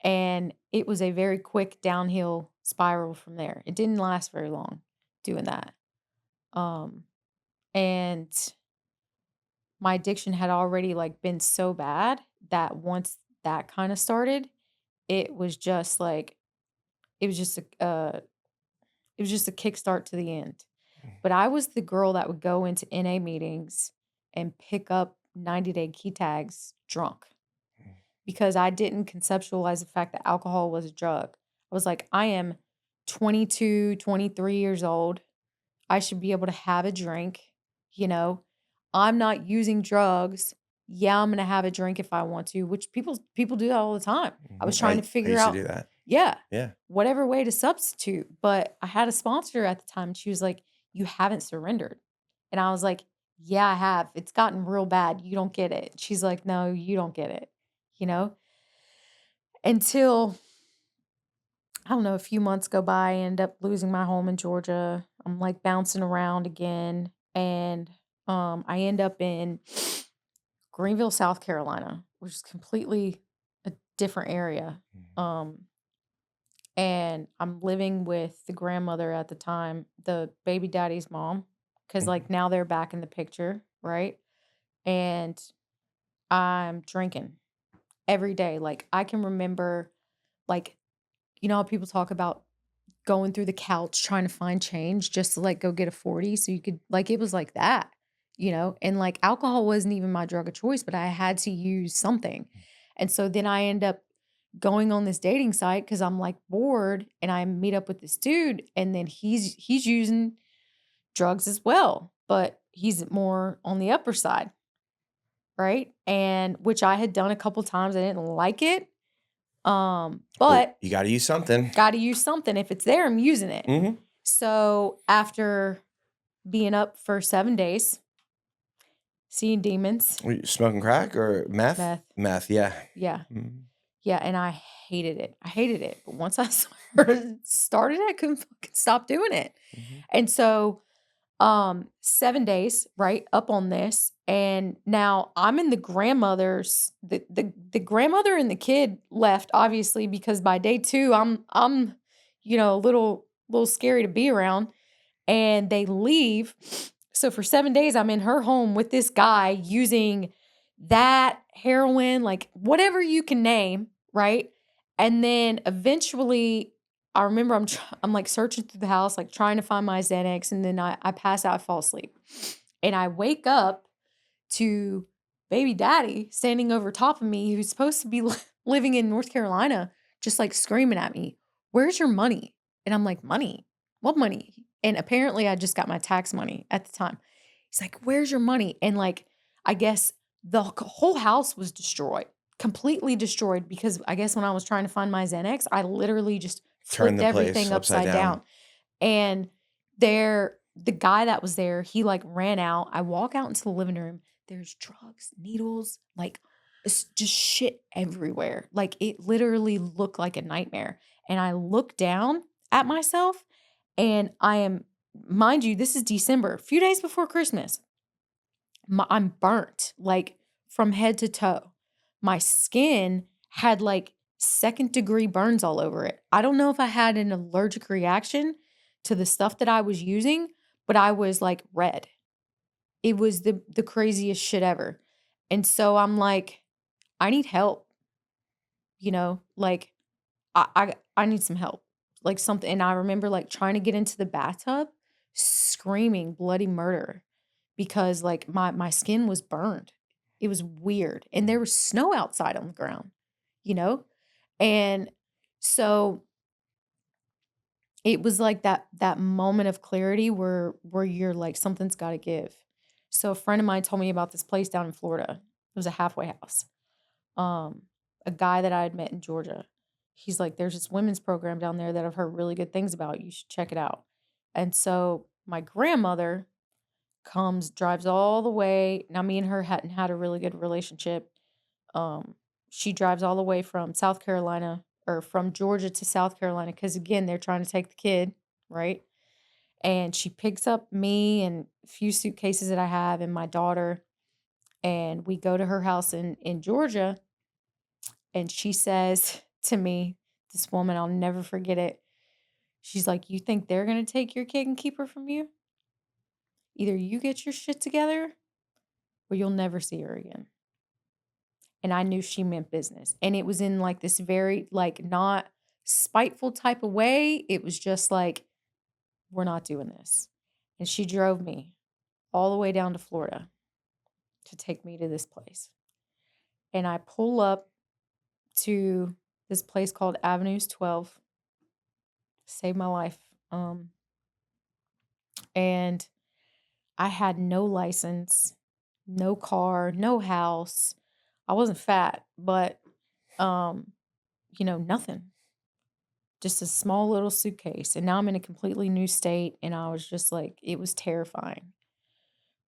And it was a very quick downhill spiral from there. It didn't last very long doing that. Um, and my addiction had already like been so bad that once that kind of started, it was just like it was just a kickstart to the end. But I was the girl that would go into NA meetings and pick up 90-day key tags drunk because I didn't conceptualize the fact that alcohol was a drug. I was like, I am 22, 23 years old. I should be able to have a drink, you know. I'm not using drugs. Yeah, I'm going to have a drink if I want to, which people do that all the time. I was Mhm. trying to I figure used to out, do that. yeah, Yeah. whatever way to substitute, but I had a sponsor at the time and she was like, "You haven't surrendered." And I was like, "Yeah, I have. It's gotten real bad. You don't get it." She's like, "No, you don't get it." You know? Until I don't know, a few months go by, I end up losing my home in Georgia. I'm like bouncing around again. And I end up in Greenville, South Carolina, which is completely a different area. Mhm. Um, and I'm living with the grandmother at the time, the baby daddy's mom, because Mhm. like now they're back in the picture, right? And I'm drinking every day. Like I can remember, like, how people talk about going through the couch trying to find change just to like go get a 40 so you could like it was like that, and like alcohol wasn't even my drug of choice, but I had to use something. And so then I end up going on this dating site because I'm like bored and I meet up with this dude and then he's using drugs as well, but he's more on the upper side. right? And which I had done a couple times. I didn't like it. Well, But you gotta use something. got to use something. If it's there, I'm using it. Mhm. So after being up for 7 days, seeing demons, Were you smoking crack or meth? meth, Meth, yeah. yeah, Mhm. yeah, and I hated it. I hated it. But once I started, I couldn't fucking stop doing it. Mhm. And so 7 days, right, up on this, and now I'm in the grandmother's the grandmother and the kid left, obviously, because by day 2, I'm, a little scary to be around, and they leave. So for 7 days, I'm in her home with this guy using that, heroin, like, whatever you can name, right? And then eventually, I remember I'm, like, searching through the house, like, trying to find my Xanax, and then I pass out, I fall asleep. And I wake up to baby daddy standing over top of me who's supposed to be living in North Carolina, just, like, screaming at me, "Where's your money?" And I'm like, "Money? What money?" And apparently, I just got my tax money at the time. He's like, "Where's your money?" And, like, I guess the whole house was destroyed, completely destroyed, because I guess when I was trying to find my Xanax, I literally just Turn flipped the place everything upside upside down. down. And the guy that was there, he, like, ran out. I walk out into the living room. There's drugs, needles, like, it's just shit everywhere. Like, it literally looked like a nightmare. And I look down at myself, and I am, mind you, this is December, a few days before Christmas. I'm burnt, like, from head to toe. My skin had, like, second-degree burns all over it. I don't know if I had an allergic reaction to the stuff that I was using, but I was, like, red. It was the craziest shit ever. And so I'm like, "I need help," like, I need some help, like, something. And I remember, like, trying to get into the bathtub, screaming bloody murder because, like, my skin was burned. It was weird, and there was snow outside on the ground, you know? And so it was like that moment of clarity where you're like, "Something's gotta give." So a friend of mine told me about this place down in Florida. It was a halfway house. Um, a guy that I had met in Georgia. He's like, "There's this women's program down there that I've heard really good things about. You should check it out." And so my grandmother drives all the way. Now, me and her hadn't had a really good relationship. Um, she drives all the way from South Carolina, or from Georgia to South Carolina, because again, they're trying to take the kid, right? And she picks up me and a few suitcases that I have and my daughter, and we go to her house in Georgia. And she says to me, this woman, I'll never forget it. She's like, "You think they're gonna take your kid and keep her from you? Either you get your shit together or you'll never see her again." And I knew she meant business. And it was in, like, this very, like, not spiteful type of way. It was just like, "We're not doing this." And she drove me all the way down to Florida to take me to this place. And I pull up to this place called Avenues 12. Saved my life. And I had no license, no car, no house. I wasn't fat, but um, nothing. Just a small little suitcase. And now I'm in a completely new state, and I was just like, it was terrifying.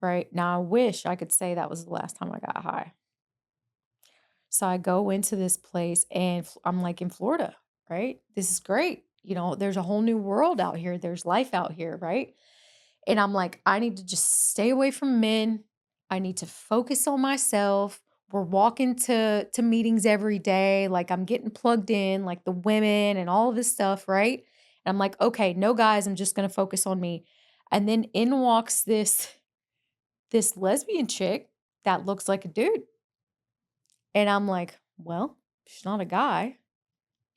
Right? Now I wish I could say that was the last time I got high. So I go into this place, and I'm like, in Florida, right? This is great. There's a whole new world out here. There's life out here, right? And I'm like, I need to just stay away from men. I need to focus on myself. We're walking to meetings every day. Like, I'm getting plugged in, like the women and all of this stuff, right? And I'm like, okay, no guys, I'm just gonna focus on me. And then in walks this lesbian chick that looks like a dude. And I'm like, well, she's not a guy,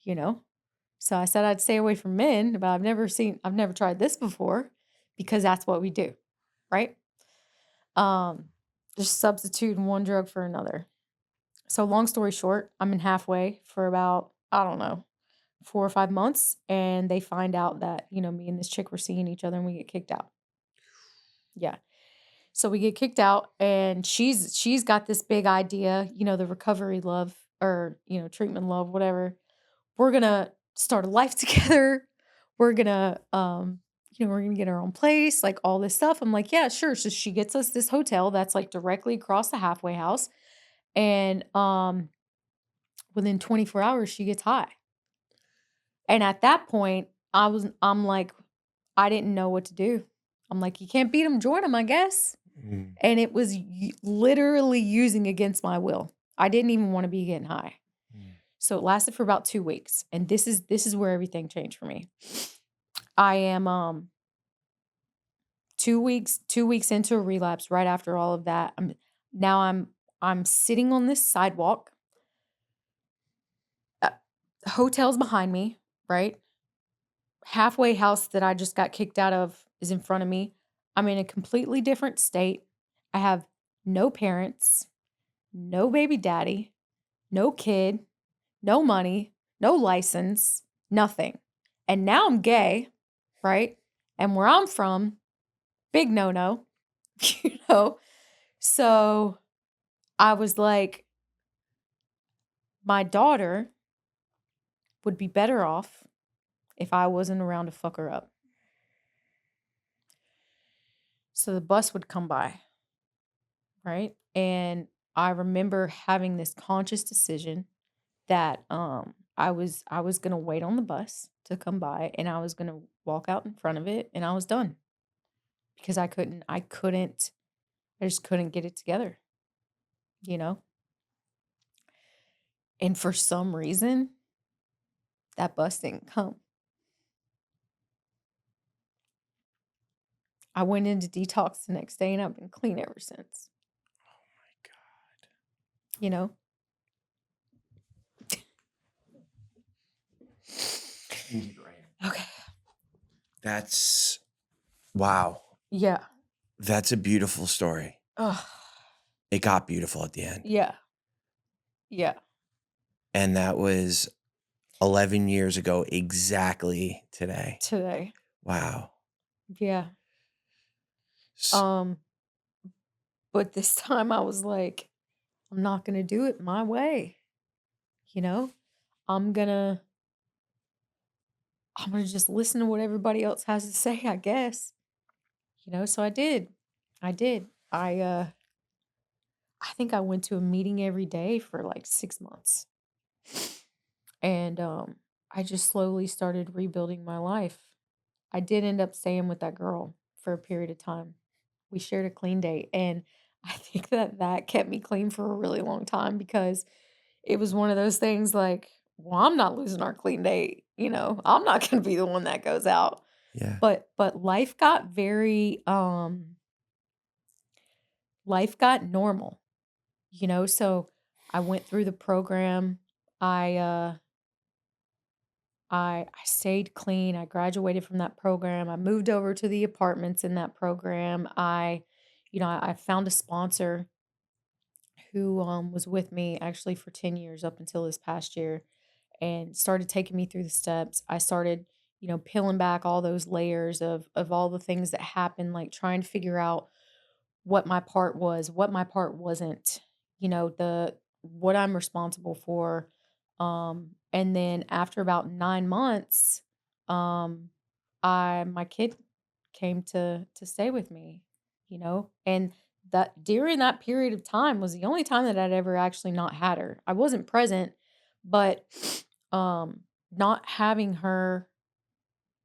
you know? So I said I'd stay away from men, but I've never tried this before, because that's what we do, right? Um, just substituting one drug for another. So long story short, I'm in halfway for about, I don't know, 4 or 5 months, and they find out that, me and this chick were seeing each other, and we get kicked out. Yeah. So we get kicked out, and she's got this big idea, the recovery love, or, treatment love, whatever. We're gonna start a life together. We're gonna, we're gonna get our own place, like all this stuff. I'm like, yeah, sure. So she gets us this hotel that's like directly across the halfway house. And within 24 hours, she gets high. And at that point, I'm like, I didn't know what to do. I'm like, you can't beat them, join them, I guess. Mm. And it was literally using against my will. I didn't even want to be getting high. Mm. So it lasted for about 2 weeks, and this is where everything changed for me. I am 2 weeks into a relapse right after all of that. I'm sitting on this sidewalk. Uh, Hotel's behind me, right? Halfway house that I just got kicked out of is in front of me. I'm in a completely different state. I have no parents, no baby daddy, no kid, no money, no license, nothing. And now I'm gay, right? And where I'm from, big no no, you know? So I was like, my daughter would be better off if I wasn't around to fuck her up. So the bus would come by, right? And I remember having this conscious decision that I was gonna wait on the bus to come by, and I was gonna walk out in front of it, and I was done because I just couldn't get it together, you know? And for some reason, that bus didn't come. I went into detox the next day, and I've been clean ever since, My God. you know? Okay. That's wow. Yeah. That's a beautiful story. Ugh. It got beautiful at the end. Yeah. Yeah. And that was 11 years ago exactly today. Today. Wow. Yeah. S- Um, but this time I was like, I'm not gonna do it my way, you know? I'm gonna I'm gonna just listen to what everybody else has to say, I guess. So I did. I did. I think I went to a meeting every day for like 6 months. And I just slowly started rebuilding my life. I did end up staying with that girl for a period of time. We shared a clean date, and I think that kept me clean for a really long time because it was one of those things like, well, I'm not losing our clean date, I'm not going to be the one that goes out. yeah. But life got normal, so I went through the program. I stayed clean. I graduated from that program. I moved over to the apartments in that program. I found a sponsor who was with me actually for 10 years up until this past year, and started taking me through the steps. I started, peeling back all those layers of all the things that happened, like trying to figure out what my part was, what my part wasn't, the what I'm responsible for. And then after about 9 months, um, my kid came to stay with me, and that during that period of time was the only time that I'd ever actually not had her. I wasn't present, but not having her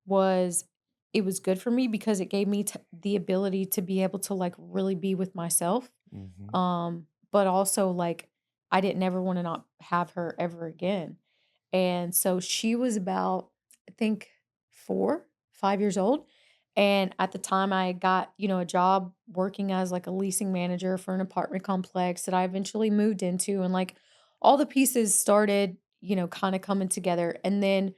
was it was good for me because it gave me the ability to be able to like really be with myself. Hmm. But also like I didn't ever want to not have her ever again. And so she was about, I think, 4, 5 years old. And at the time I got, a job working as like a leasing manager for an apartment complex that I eventually moved into, and like all the pieces started, kind of coming together. And then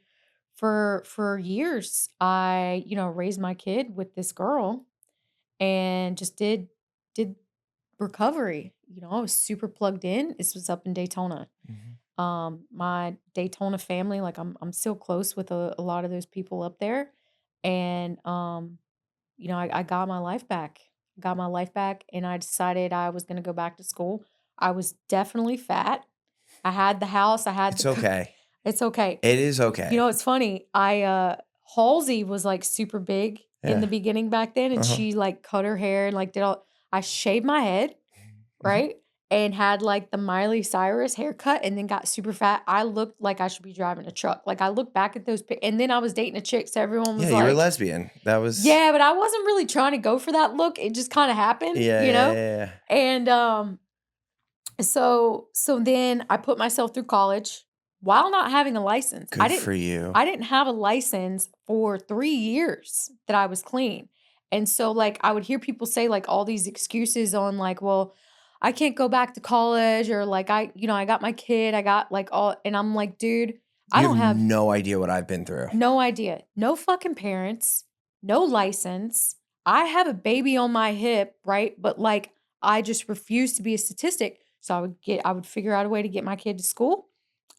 for years I, raised my kid with this girl and just did recovery. I was super plugged in. This was up in Daytona. Hmm. My Daytona family, like I'm still close with a lot of those people up there. And I got my life back. got my life back, and I decided I was gonna go back to school. I was definitely fat. I had the house, I had It's the c okay. it's okay. It is You know, okay. it's funny, Halsey was, like, super big in Yeah. the beginning back then, and Uh-huh. she, like, cut her hair and, like, did all I shaved my head, Mhm. right? And had, like, the Miley Cyrus haircut and then got super fat. I looked like I should be driving a truck. Like, I look back at those and then I was dating a chick, so everyone Yeah, was you were like, lesbian. That was yeah, but I wasn't really trying to go for that look. It just kinda happened, yeah, you yeah, know? yeah, yeah. And, so then I put myself through college while not having a license. Good for you. I didn't have a license for 3 years that I was clean. And so, like, I would hear people say, like, all these excuses on, like, "Well, I can't go back to college," or, like, I got my kid, I got, like, all," and I'm like, "Dude, I You have don't have no idea what I've been through. no idea. No fucking parents, no license. I have a baby on my hip, right? But like I just refuse to be a statistic. So I would figure out a way to get my kid to school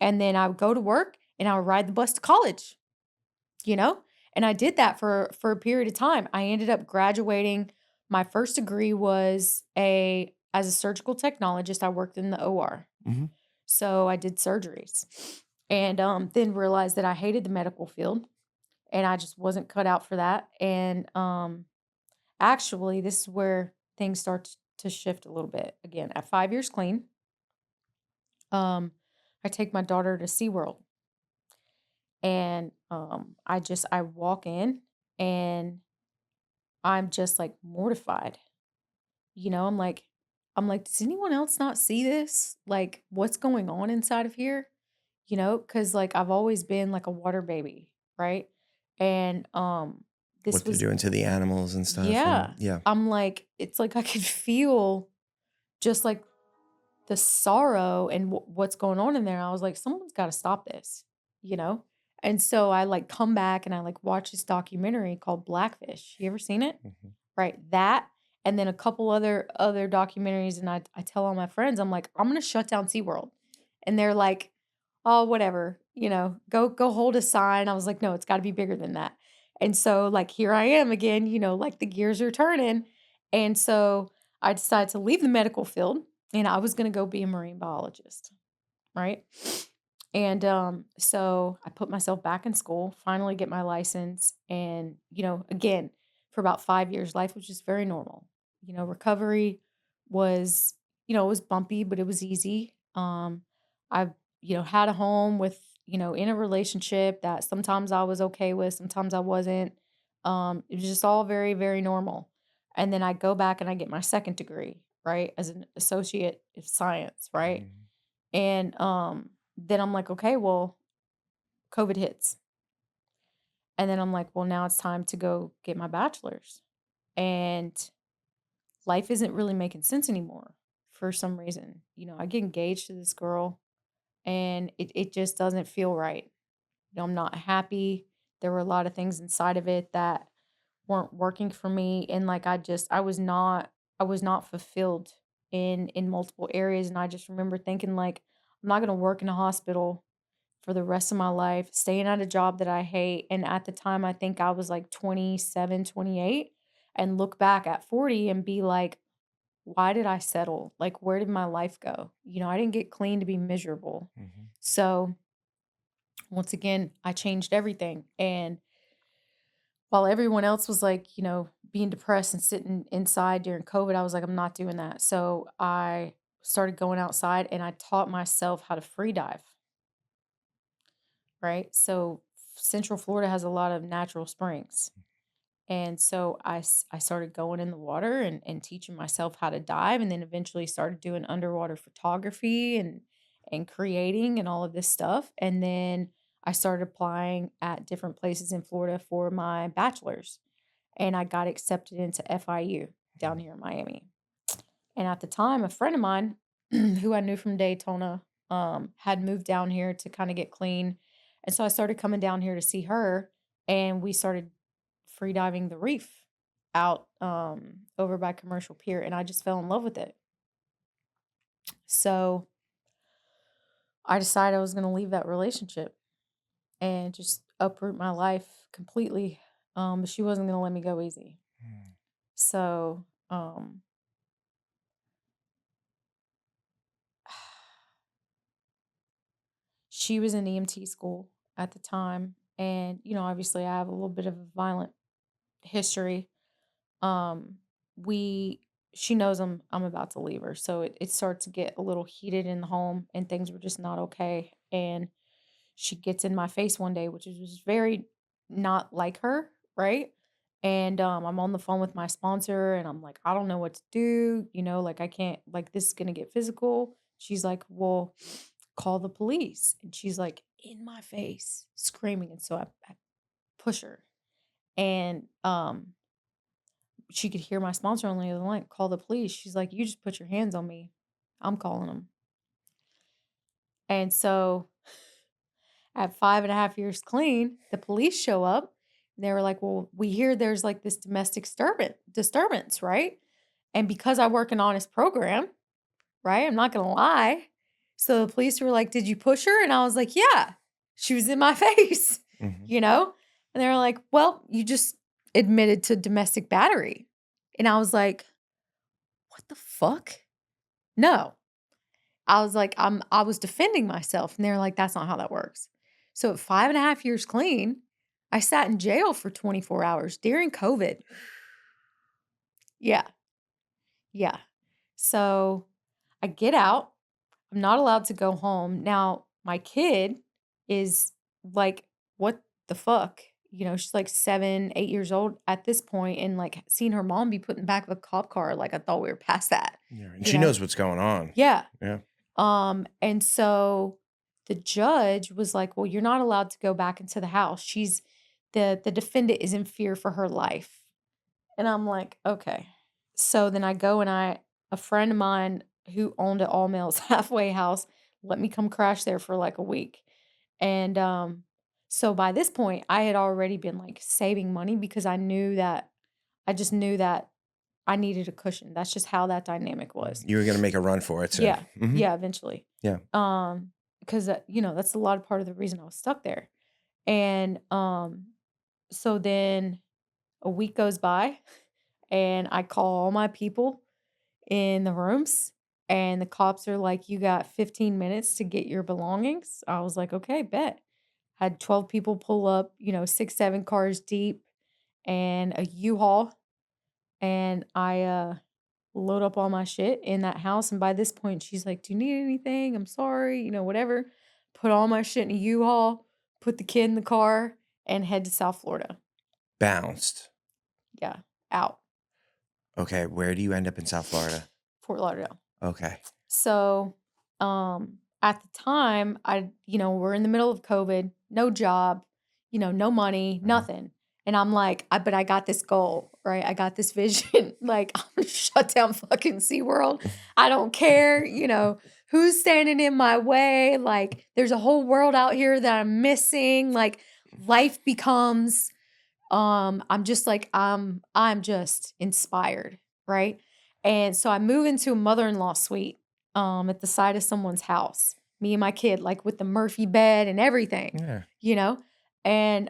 and then I would go to work and I would ride the bus to college, you know? And I did that for a period of time. I ended up graduating. My first degree was a as a surgical technologist. I worked in the OR. Mhm. So I did surgeries. And then realized that I hated the medical field and I just wasn't cut out for that. And actually, this is where things start to shift a little bit. Again, at 5 years clean, um, I take my daughter to SeaWorld, and I walk in, and I'm just like mortified. You know, I'm like, does anyone else not see this? Like, what's going on inside of here? You know, because like I've always been like a water baby, right? And this What they're was doing to the animals and stuff, and Yeah. yeah. I'm like it's like I could feel just, like, the sorrow and what's going on in there. I was like, "Someone's gotta stop this," you know? And so I, like, come back and I, like, watch this documentary called Blackfish. You ever seen it? Mhm. Right, that, and then a couple other documentaries, and I tell all my friends, I'm like, "I'm gonna shut down SeaWorld." And they're like, "Oh, whatever, go hold a sign." I was like, "No, it's gotta be bigger than that." And so, like, here I am again, like, the gears are turning, and so I decided to leave the medical field, and I was gonna go be a marine biologist, right? And, so I put myself back in school, finally get my license, and, again, for about 5 years, life was just very normal. Recovery was, it was bumpy, but it was easy. I've, had a home with, in a relationship that sometimes I was okay with, sometimes I wasn't. It was just all very, very normal. And then I go back and I get my second degree, right, as an associate of science, right? Mhm. And then I'm like, okay, well, COVID hits. And then I'm like, well, now it's time to go get my bachelor's. And life isn't really making sense anymore for some reason. I get engaged to this girl and it just doesn't feel right. I'm not happy. There were a lot of things inside of it that weren't working for me. And like I was not fulfilled in multiple areas. And I just remember thinking like, I'm not gonna work in a hospital for the rest of my life, staying at a job that I hate. And at the time, I think I was like 27, 28, and look back at 40 and be like, why did I settle? Like, where did my life go? I didn't get clean to be miserable. Mhm. So, once again, I changed everything. And while everyone else was like, being depressed and sitting inside during COVID, I was like, I'm not doing that. So, I started going outside and I taught myself how to free dive. Right? So Central Florida has a lot of natural springs. And so I started going in the water and teaching myself how to dive and then eventually started doing underwater photography and creating and all of this stuff. And then I started applying at different places in Florida for my bachelor's. And I got accepted into FIU down here in Miami. And at the time, a friend of mine who I knew from Daytona had moved down here to kind of get clean. And so I started coming down here to see her, and we started free diving the reef out over by Commercial Pier, and I just fell in love with it. So I decided I was going to leave that relationship and just uproot my life completely. But she wasn't going to let me go easy. Mm. So Um, she was in EMT school at the time, and obviously I have a little bit of a violent history. Um, we She knows I'm about to leave her, so it starts to get a little heated in the home, and things were just not okay. And she gets in my face one day, which is just very not like her, right? And I'm on the phone with my sponsor, and I'm like, I don't know what to do, like I can't, like this is gonna get physical. She's like, well, call the police, and she's like in my face screaming, and so I push her, and she could hear my sponsor on the other line, call the police. She's like, you just put your hands on me, I'm calling them. And so at 5.5 years clean, the police show up. And they were like, well, we hear there's like this domestic disturbance, right? And because I work an honest program, right? I'm not gonna lie. So the police were like, did you push her? And I was like, yeah, she was in my face, Mhm. you know? And they were like, well, you just admitted to domestic battery. And I was like, what the fuck? No. I was like, I was defending myself. And they're like, that's not how that works. So at 5.5 years clean, I sat in jail for 24 hours during COVID. Yeah. Yeah. So I get out. I'm not allowed to go home. Now, my kid is like, what the fuck? She's like 7, 8 years old at this point, and like seeing her mom be put in the back of a cop car, like I thought we were past that, Yeah, and you she know? knows what's going on. Yeah. Yeah. And so the judge was like, well, you're not allowed to go back into the house. The defendant is in fear for her life. And I'm like, okay. So then I go and a friend of mine who owned an all males halfway house let me come crash there for like a week. And so by this point, I had already been like saving money because I just knew that I needed a cushion. That's just how that dynamic was. You were gonna make a run for it soon. Yeah. Mhm. Yeah, eventually. Yeah. Because that's a lot of part of the reason I was stuck there. And so then a week goes by and I call all my people in the rooms, and the cops are like, you got 15 minutes to get your belongings. I was like, okay, bet. Had 12 people pull up, 6, 7 cars deep, and a U-Haul. And I load up all my shit in that house. And by this point, she's like, do you need anything? I'm sorry, whatever. Put all my shit in a U-Haul, put the kid in the car, and head to South Florida. Bounced. Yeah, out. Okay, where do you end up in South Florida? Fort Lauderdale. Okay. So, at the time, we're in the middle of COVID, no job, no money, Mhm. nothing. And I'm like, but I got this goal, right? I got this vision. Like, I'm gonna shut down fucking SeaWorld. I don't care, who's standing in my way. Like, there's a whole world out here that I'm missing. Like, life becomes I'm just inspired, right? And so I move into a mother-in-law suite at the side of someone's house. Me and my kid, like with the Murphy bed and everything, Yeah. you know? And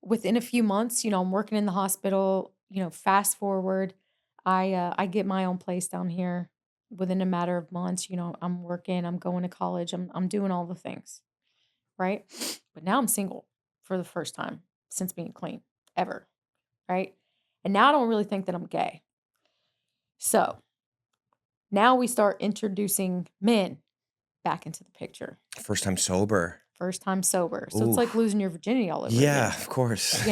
within a few months, I'm working in the hospital, fast forward, I get my own place down here within a matter of months, I'm working, I'm going to college, I'm doing all the things, right? But now I'm single for the first time since being clean ever, right? And now I don't really think that I'm gay. So now we start introducing men back into the picture. First time sober. First time sober. So it's Ooh. like losing your virginity all over Yeah, again. of course.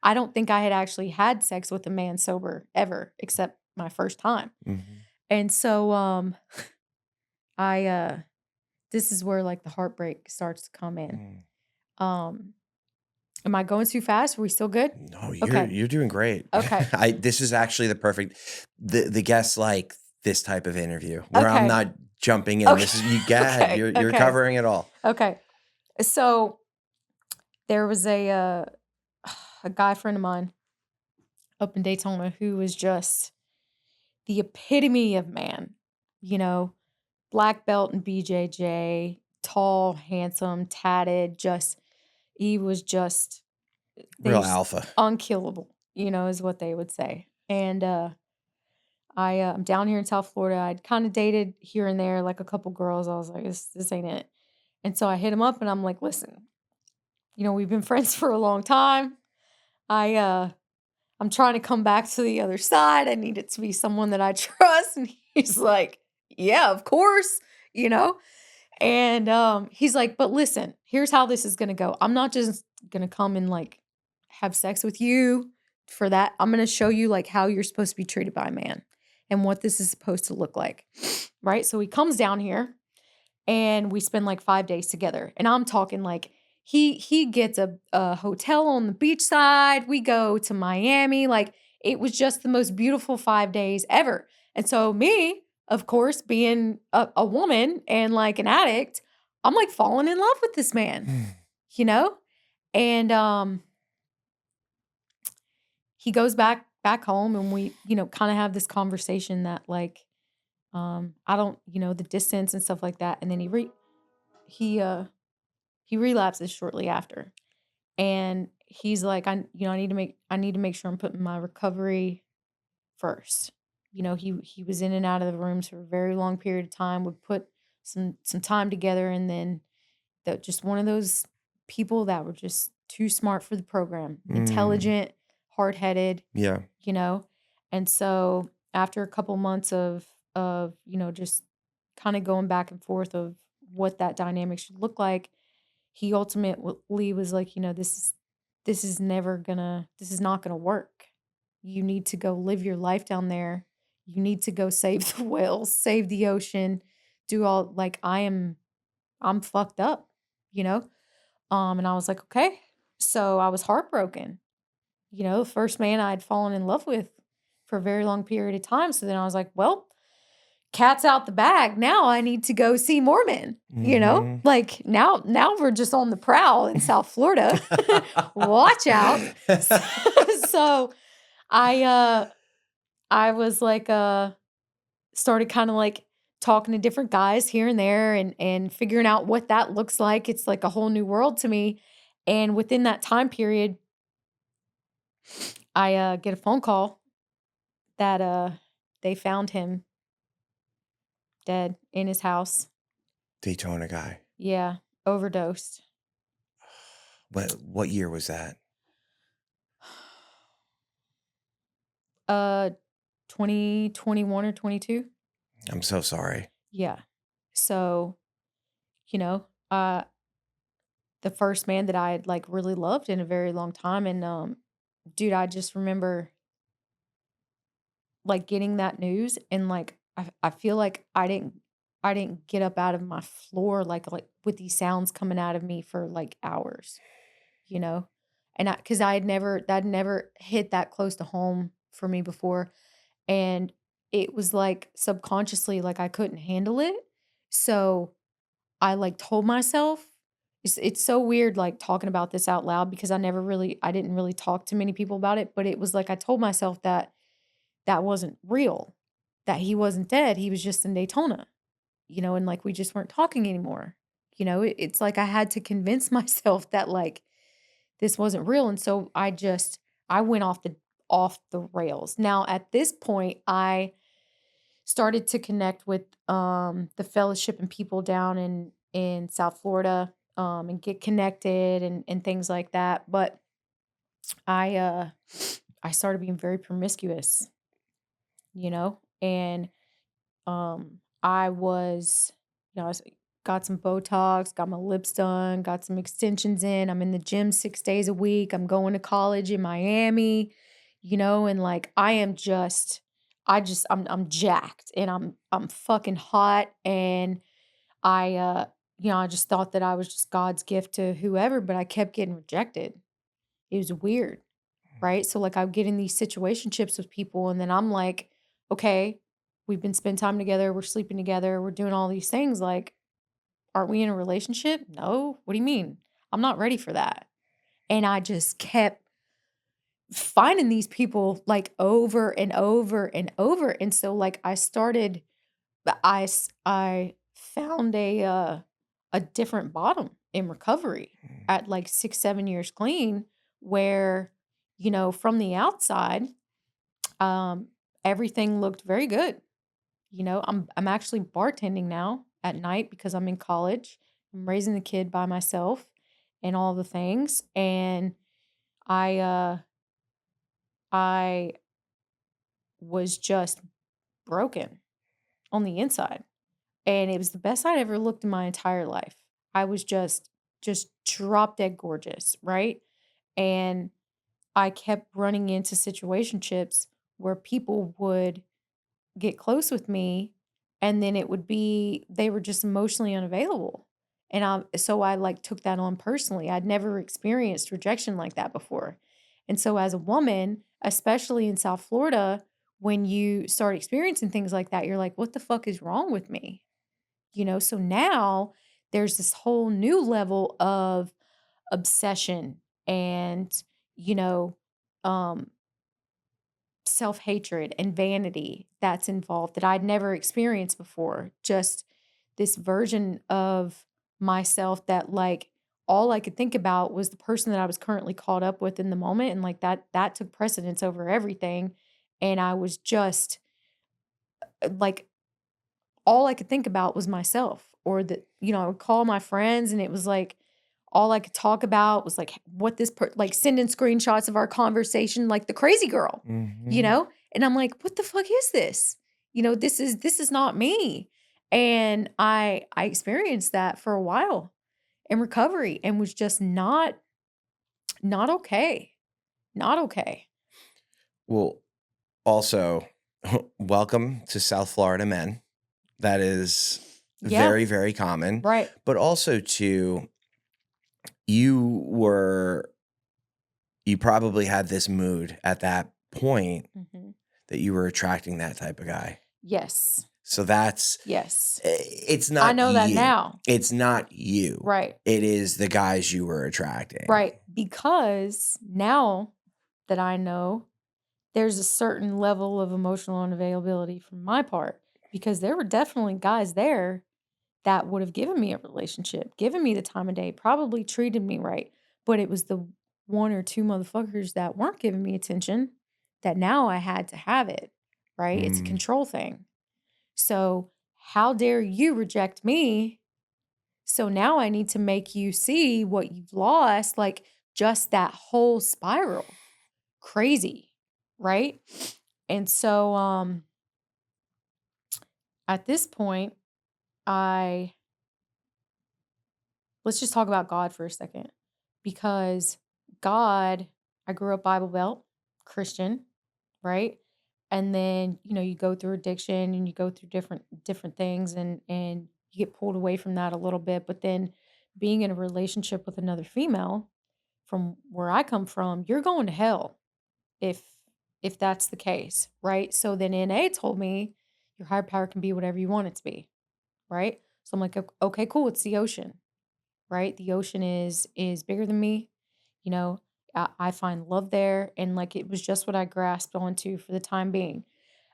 I don't think I had actually had sex with a man sober ever, except my first time. Mhm. And so I this is where like the heartbreak starts to come in. Mm. Um am I going too fast? Are we still good? No, Okay. you're doing great. Okay. This is actually the perfect the guests like this type of interview where I'm Okay. not jumping in. This is you go ahead. Okay. You're Okay. covering it all. Okay. So there was a guy friend of mine up in Daytona who was just the epitome of man, you know, black belt in BJJ, tall, handsome, tatted, just he was just Real there's alpha. unkillable, is what they would say. And I'm down here in South Florida. I'd kind of dated here and there, like a couple girls. I was like, this ain't it. And so I hit him up and I'm like, listen, we've been friends for a long time. I I'm trying to come back to the other side. I need it to be someone that I trust. And he's like, yeah, of course, you know? And he's like, but listen, here's how this is gonna go. I'm not just gonna come and like have sex with you for that. I'm gonna show you like how you're supposed to be treated by a man and what this is supposed to look like. Right. So he comes down here and we spend like 5 days together. And I'm talking like he gets a hotel on the beachside. We go to Miami. Like it was just the most beautiful 5 days ever. And so me, of course, being a woman and like an addict, I'm like falling in love with this man, you know? And he goes back home and we, kind of have this conversation that like I don't, the distance and stuff like that. And then he he relapses shortly after. And he's like, I need to make sure I'm putting my recovery first. He was in and out of the rooms for a very long period of time, would put some time together, and then that just one of those people that were just too smart for the program, Mm. intelligent, hard-headed, Yeah. you know. And so after a couple months of just kind of going back and forth of what that dynamic should look like, he ultimately was like, this is not gonna work. You need to go live your life down there. You need to go save the whales, save the ocean, do all like I'm fucked up, you know? And I was like, okay. So I was heartbroken. The first man I'd fallen in love with for a very long period of time. So then I was like, well, cat's out the bag. Now I need to go see more men, Mhm. Like now we're just on the prowl in South Florida. Watch out. So I was like started kind of like talking to different guys here and there and figuring out what that looks like. It's like a whole new world to me. And within that time period, I get a phone call that they found him dead in his house. Daytona guy. Yeah, overdosed. What year was that? Uh 2021 or 22. I'm so sorry. Yeah. So, you know, uh the first man that I had like really loved in a very long time. And dude, I just remember like getting that news and like I feel like I didn't get up out of my floor like with these sounds coming out of me for like hours, you know? And cuz I had never that never hit that close to home for me before. And it was like subconsciously like I couldn't handle it. So I like told myself it's so weird like talking about this out loud because I didn't really talk to many people about it, but it was like I told myself that that wasn't real, that he wasn't dead, he was just in Daytona, and like we just weren't talking anymore. It's like I had to convince myself that like this wasn't real. And so I went off the rails. Now at this point, I started to connect with the fellowship and people down in South Florida, and get connected and things like that. But I uh I started being very promiscuous, and I was, I was got some Botox, got my lips done, got some extensions in. I'm in the gym 6 days a week. I'm going to college in Miami, and like I'm jacked and I'm fucking hot. And I just thought that I was just God's gift to whoever, but I kept getting rejected. It was weird, right? So like I would get in these situationships with people and then I'm like, okay, we've been spending time together, we're sleeping together, we're doing all these things. Like, aren't we in a relationship? No. What do you mean? I'm not ready for that. And I just kept finding these people like over and over and over. And so like I found a different bottom in recovery at like 6, 7 years clean, where from the outside, um, everything looked very good. I'm actually bartending now at night because I'm in college. I'm raising the kid by myself and all the things. And I was just broken on the inside. And it was the best I'd ever looked in my entire life. I was just drop dead gorgeous, right? And I kept running into situationships where people would get close with me, and then it would be they were just emotionally unavailable. And I like took that on personally. I'd never experienced rejection like that before. And so as a woman, especially in South Florida, when you start experiencing things like that, you're like, what the fuck is wrong with me? So now there's this whole new level of obsession and, you know, um self-hatred and vanity that's involved that I'd never experienced before. Just this version of myself that like all I could think about was the person that I was currently caught up with in the moment, and like that took precedence over everything. And I was just like all I could think about was myself, or that I would call my friends and it was like all I could talk about was like what like sending screenshots of our conversation like the crazy girl, you Mhm. know? And I'm like, what the fuck is this? This is not me. And I experienced that for a while in recovery and was just not okay. Not okay. Well, also, welcome to South Florida men. That is Yeah, very, very common. right. But also, too, you were, you probably had this mood at that point Mhm. that you were attracting that type of guy. Yes. So that's, Yes. it's I not know that you. now. It's not you. Right. It is the guys you were attracting. Right. Because now that I know, there's a certain level of emotional unavailability from my part, because there were definitely guys there that would have given me a relationship, given me the time of day, probably treated me right. But it was the one or two motherfuckers that weren't giving me attention that now I had to have it, right? It's a Mm, control thing. So, how dare you reject me? So now I need to make you see what you've lost, like just that whole spiral. Crazy, right? And so at this point, I let's just talk about God for a second, because God, I grew up Bible Belt, Christian, right? And then, you go through addiction and you go through different things, and you get pulled away from that a little bit, but then being in a relationship with another female from where I come from, you're going to hell if if that's the case, right? So then NA told me your higher power can be whatever you want it to be, right? So I'm like, Okay, cool, it's the ocean, right? The ocean is bigger than me. You know, I find love there, and like it was just what I grasped onto for the time being.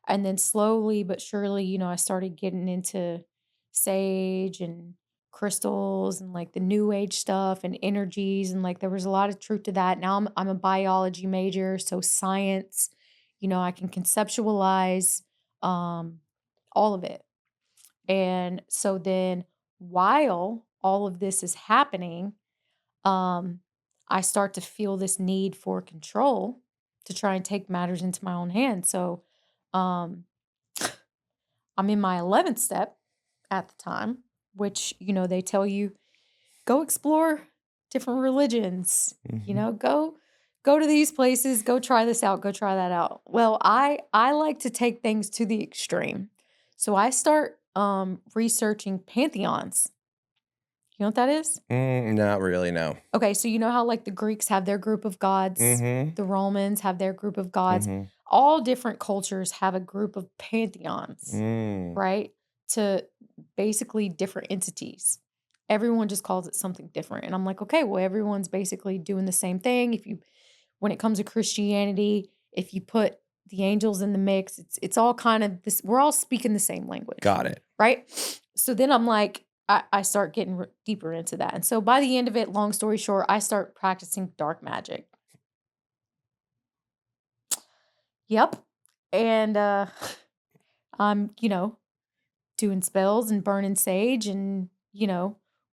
And then slowly but surely, I started getting into sage and crystals and like the new age stuff and energies, and like there was a lot of truth to that. Now I'm a biology major, so science, I can conceptualize um all of it. And so then while all of this is happening, um I start to feel this need for control to try and take matters into my own hands. So um I'm in my 11th step at the time, which, they tell you go explore different religions, mhm. go to these places, go try this out, go try that out. Well, I like to take things to the extreme. So I start researching pantheons. You know what that is? Not really, no. Okay, so you know how like the Greeks have their group of gods, Mhm. the Romans have their group of gods. Mhm. All different cultures have a group of pantheons, Mm. right? To basically different entities. Everyone just calls it something different. And I'm like, okay, well, everyone's basically doing the same thing. When it comes to Christianity, if you put the angels in the mix, it's all kind of this, we're all speaking the same language, Got it. right? So then I'm like, I start getting deeper into that. And so by the end of it, long story short, I start practicing dark magic. Yep. And I'm, doing spells and burning sage and,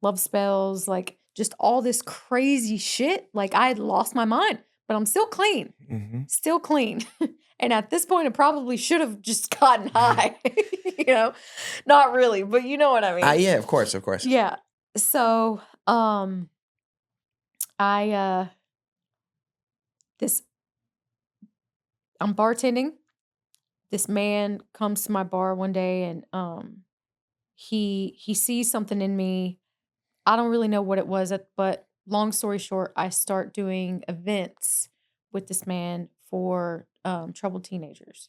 love spells, like just all this crazy shit. Like I had lost my mind, but I'm still clean. Mhm. Still clean. And at this point, it probably should have just gotten high, you know? Not really, but you know what I mean. Yeah, of course, of course. Yeah. So, I this I'm bartending. This man comes to my bar one day and he sees something in me. I don't really know what it was, but long story short, I start doing events with this man for troubled teenagers.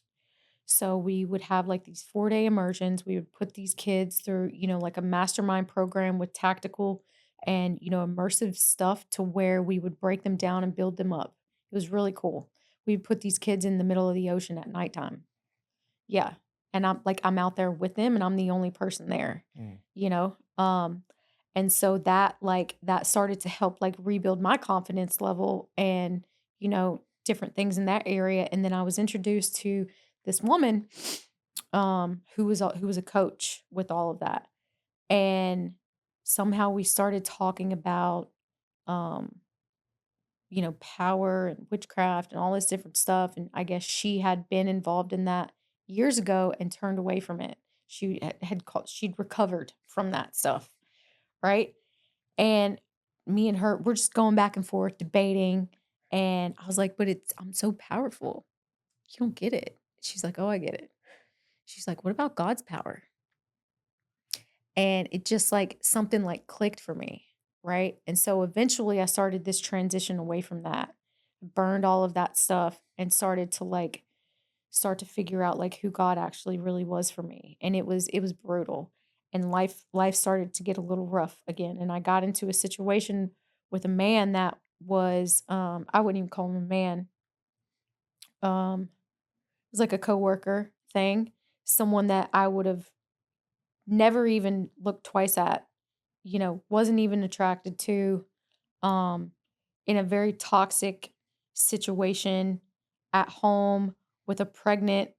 So we would have like these 4-day immersions. We would put these kids through, like a mastermind program with tactical and, immersive stuff to where we would break them down and build them up. It was really cool. We'd put these kids in the middle of the ocean at nighttime. Yeah. And I'm out there with them and I'm the only person there, Mm. you know? And so that started to help like rebuild my confidence level and, different things in that area. And then I was introduced to this woman who was a coach with all of that. And somehow we started talking about um power and witchcraft and all this different stuff. And I guess she had been involved in that years ago and turned away from it. She'd recovered from that stuff, right? And me and her, we're just going back and forth debating. And I was like, but I'm so powerful. You don't get it. She's like, oh, I get it. She's like, what about God's power? And it just like something like clicked for me, right? And so eventually I started this transition away from that, burned all of that stuff and start to figure out like who God actually really was for me. And it was brutal. And life started to get a little rough again. And I got into a situation with a man that was I wouldn't even call him a man. It was like a coworker thing, someone that I would have never even looked twice at, wasn't even attracted to, um, in a very toxic situation at home with a pregnant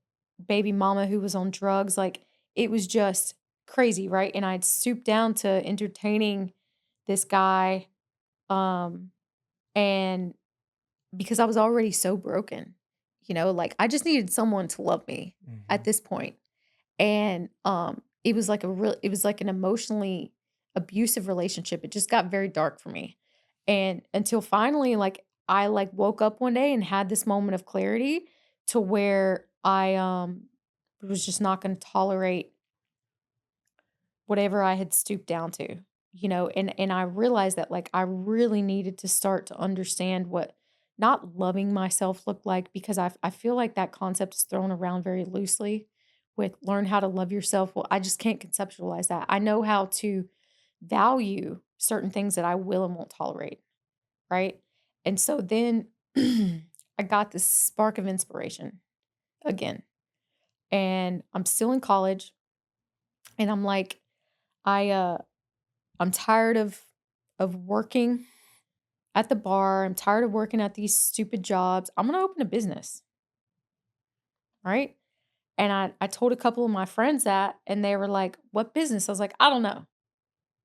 baby mama who was on drugs. Like it was just crazy, right? And I'd stooped down to entertaining this guy, um, and because I was already so broken, like I just needed someone to love me at Mhm. this point. And, it was like an emotionally abusive relationship. It just got very dark for me. And until finally, like, I, like, woke up one day and had this moment of clarity to where I, was just not gonna tolerate whatever I had stooped down to, and I realized that, like, I really needed to start to understand what not loving myself looked like because I feel like that concept is thrown around very loosely with learn how to love yourself. Well, I just can't conceptualize that. I know how to value certain things that I will and won't tolerate, right? And so then I got this spark of inspiration again, and I'm still in college, and I'm like, I I'm tired of working at the bar. I'm tired of working at these stupid jobs. I'm gonna open a business, right? And I told a couple of my friends that, and they were like, "What business?" I was like, "I don't know,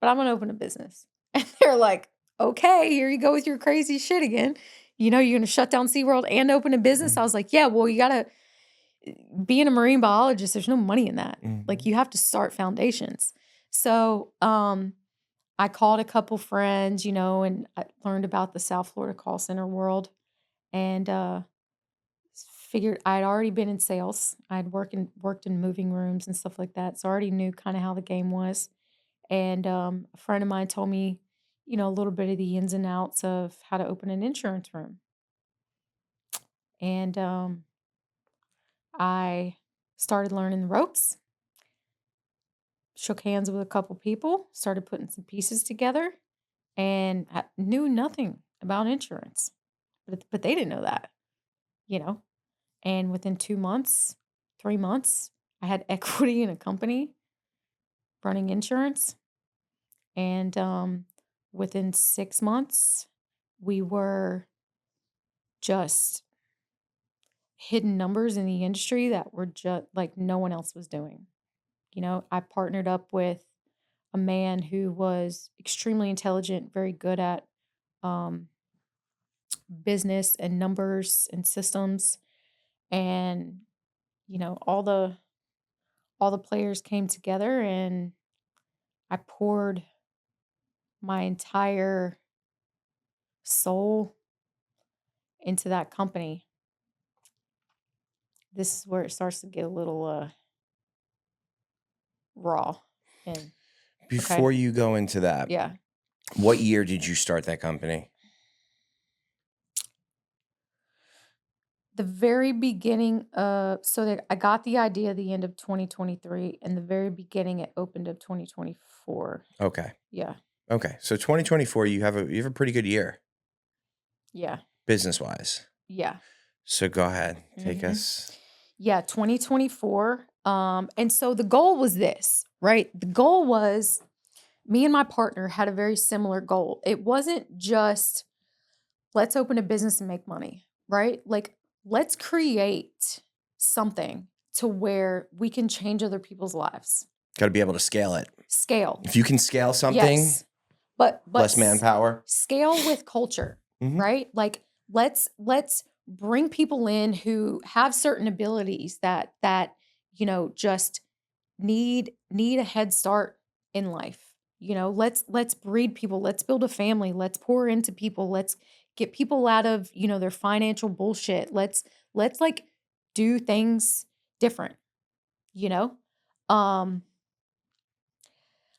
but I'm gonna open a business." And they're like, "Okay, here you go with your crazy shit again. You're gonna shut down SeaWorld and open a business." I Mm. was like, "Yeah, well, you gotta being a marine biologist, there's no money in that. Like Mhm. you have to start foundations." So I called a couple friends, and I learned about the South Florida call center world and figured I'd already been in sales. I'd worked in moving rooms and stuff like that. So I already knew kind of how the game was. And a friend of mine told me, a little bit of the ins and outs of how to open an insurance room. And I started learning the ropes, shook hands with a couple people, started putting some pieces together, and I knew nothing about insurance. But they didn't know that, you know? And within 2 months, 3 months, I had equity in a company running insurance, and, within 6 months, we were just hidden numbers in the industry that were just like no one else was doing. I partnered up with a man who was extremely intelligent, very good at um, business and numbers and systems, and all the players came together, and I poured my entire soul into that company. This is where it starts to get a little raw. And okay, Before you go into that, yeah. what year did you start that company? The very beginning of so that I got the idea at the end of 2023, and the very beginning it opened of 2024. Okay. Yeah. Okay. So 2024, you have a pretty good year Yeah. business wise. Yeah. So go ahead, take Mhm. us. Yeah, 2024. And so the goal was this, right? The goal was me and my partner had a very similar goal. It wasn't just let's open a business and make money, right? Like let's create something to where we can change other people's lives. Got to be able to scale it. Scale. If you can scale something, Yes. But less manpower. scale with culture, Mhm. right? Like let's bring people in who have certain abilities that just need a head start in life. Let's breed people, let's build a family, let's pour into people, let's get people out of, their financial bullshit. Let's like do things different, you know? Um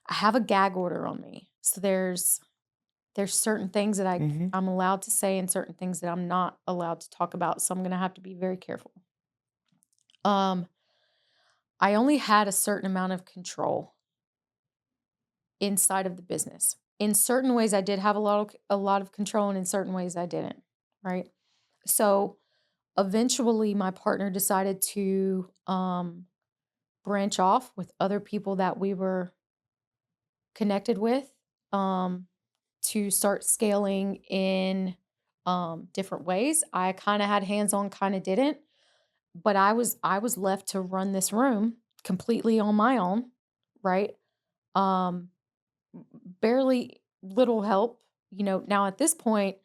I have a gag order on me. So there's certain things that Mhm. I'm allowed to say and certain things that I'm not allowed to talk about. So I'm going to have to be very careful. Um, I only had a certain amount of control inside of the business. In certain ways, I did have a lot of control, and in certain ways, I didn't. Right. So eventually, my partner decided to branch off with other people that we were connected with. Um, to start scaling in different ways. I kind of had hands on, kind of didn't, but I was left to run this room completely on my own, right? Um, Barely little help. Now at this point,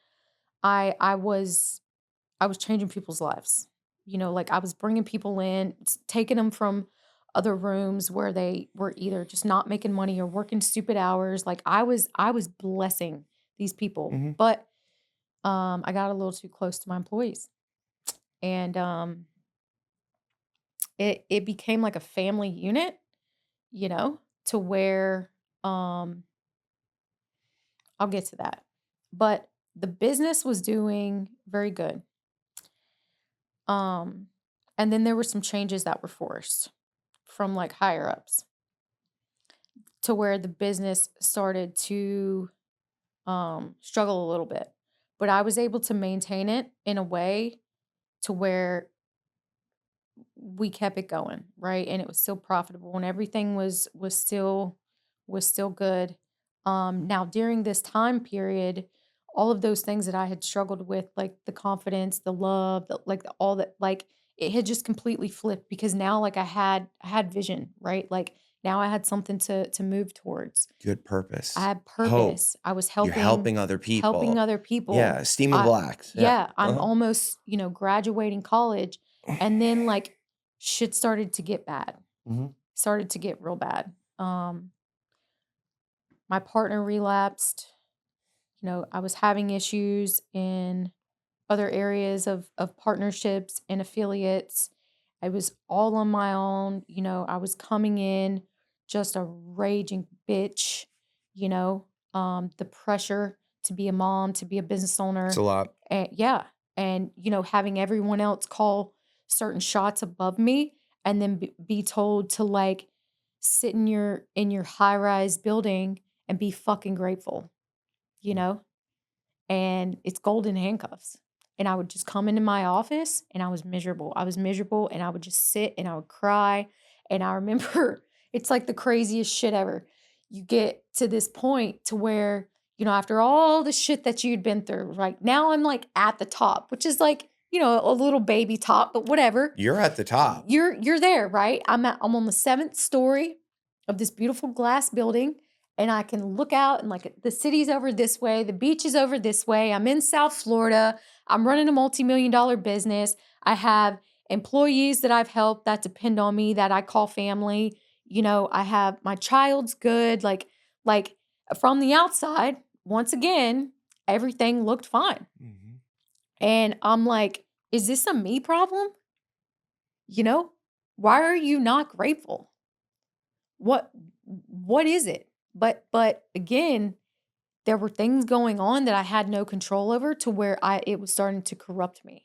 I was changing people's lives. Like I was bringing people in, taking them from other rooms where they were either just not making money or working stupid hours. Like I was blessing these people, Mhm. but I got a little too close to my employees, and it became like a family unit, to where um, I'll get to that. But the business was doing very good. Um, and then there were some changes that were forced from like higher ups to where the business started to struggle a little bit. But I was able to maintain it in a way to where we kept it going, right? And it was still profitable, and everything was still good. Now during this time period, all of those things that I had struggled with, like the confidence, the love, all that, like it had just completely flipped because now like I had vision, right? Like now I had something to move towards. Good I purpose. had Hope. purpose. I was You're helping other helping people. other Yeah, people. I esteemable acts. Yeah. Yeah, I'm Uh-huh. almost, graduating college, and then like shit started to get bad. Mhm. Started to get real bad. My partner relapsed. I was having issues in other areas of partnerships and affiliates. I was all on my own. I was coming in just a raging bitch, the pressure to be a mom, to be a business It's a owner. lot. And yeah. And, having everyone else call certain shots above me and then be told to like sit in your high-rise building and be fucking grateful, you know? And it's golden handcuffs. And I would just come into my office and I was miserable. I was miserable and I would just sit and I would cry. And I remember it's like the craziest shit ever. You get to this point to where, after all the shit that you'd been through, right now I'm like at the top, which is like a little baby top, but whatever. You're at the top. You're there, right? I'm on the 7th story of this beautiful glass building, and I can look out and like the city's over this way, the beach is over this way. I'm in South Florida. I'm running a multi-million-dollar business. I have employees that I've helped that depend on me that I call family. I have my child's good. Like from the outside, once again, everything looked fine. Mhm. And I'm like, is this a me problem? You know, why are you not grateful? What what is it? But again, there were things going on that I had no control over to where it was starting to corrupt me,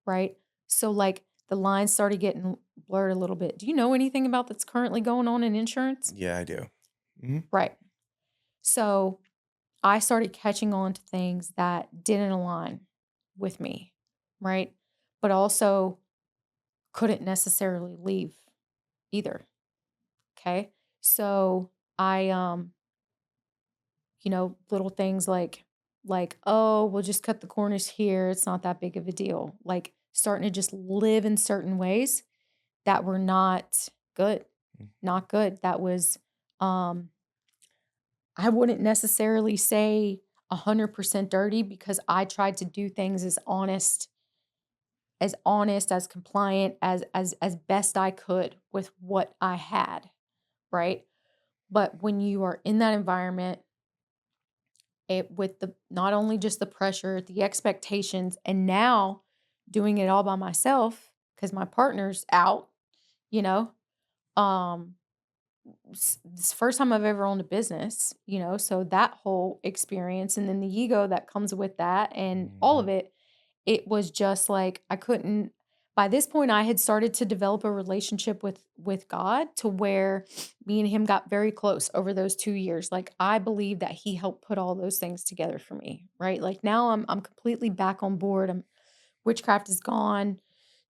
right? So like the lines started getting blurred a little bit. Do you know anything about that's currently going on in insurance? Yeah, I do. Mhm. Right. So I started catching on to things that didn't align with me, right? But also couldn't necessarily leave either. Okay. So I little things like, oh, we'll just cut the corners here. It's not that big of a deal. Like starting to just live in certain ways that were not good. Mm. Not good. That was um I wouldn't necessarily say 100% dirty because I tried to do things as honest, as compliant, as best I could with what I had, right? But when you are in that environment, with the not only just the pressure, the expectations, and now doing it all by myself because my partner's out, you know, um, this first time I've ever owned a business, so that whole experience and then the ego that comes with that and all of Mhm. it, it was just like I couldn't by this point I had started to develop a relationship with God to where me and him got very close over those 2 years. Like I believe that he helped put all those things together for me, right? Like now I'm completely back on board. Witchcraft is gone.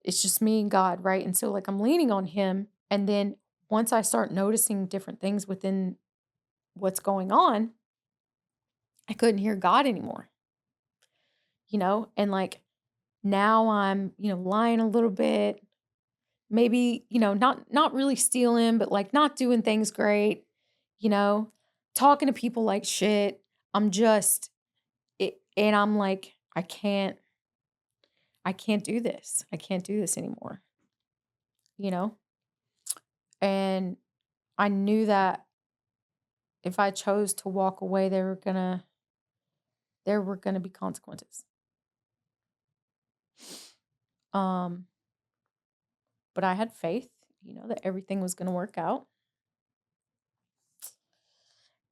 It's just me and God, right? And so like I'm leaning on him and then once I start noticing different things within what's going on, I couldn't hear God anymore, and like now I'm, lying a little bit, maybe, not really stealing, but like not doing things great, you know, talking to people like shit. I'm just it, and I'm like, I can't do this. I can't do this anymore, you know? And I knew that if I chose to walk away, there were gonna be consequences. Um, but I had faith, that everything was gonna work out.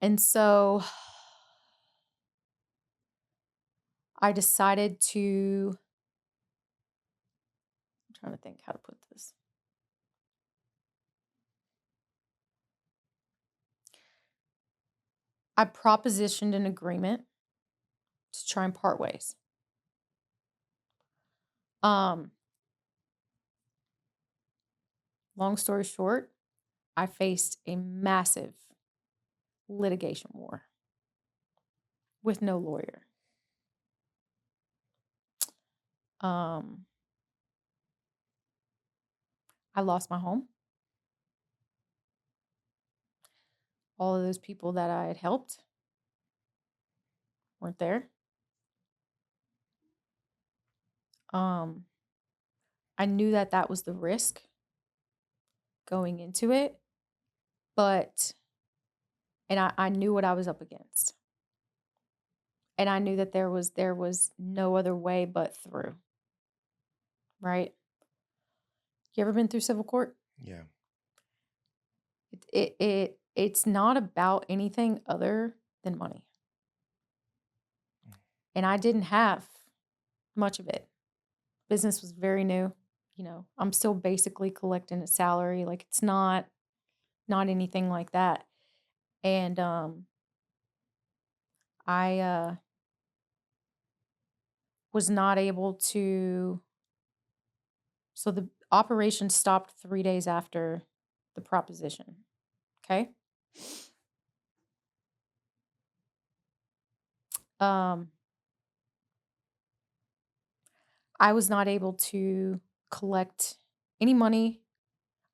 And so I decided to I'm trying to think how to put this. I propositioned an agreement to try and part ways. Um, Long story short, I faced a massive litigation war with no lawyer. Um, I lost my home. All of those people that I had helped weren't there. Um, I knew that that was the risk going into it, but and I knew what I was up against. And I knew that there was no other way but through, right? You ever been through civil court? Yeah. It's not about anything other than money. And I didn't have much of it. Business was very new. I'm still basically collecting a salary. Like it's not anything like that. And I was not able to so the operation stopped 3 days after the proposition. Okay? Um I was not able to collect any money.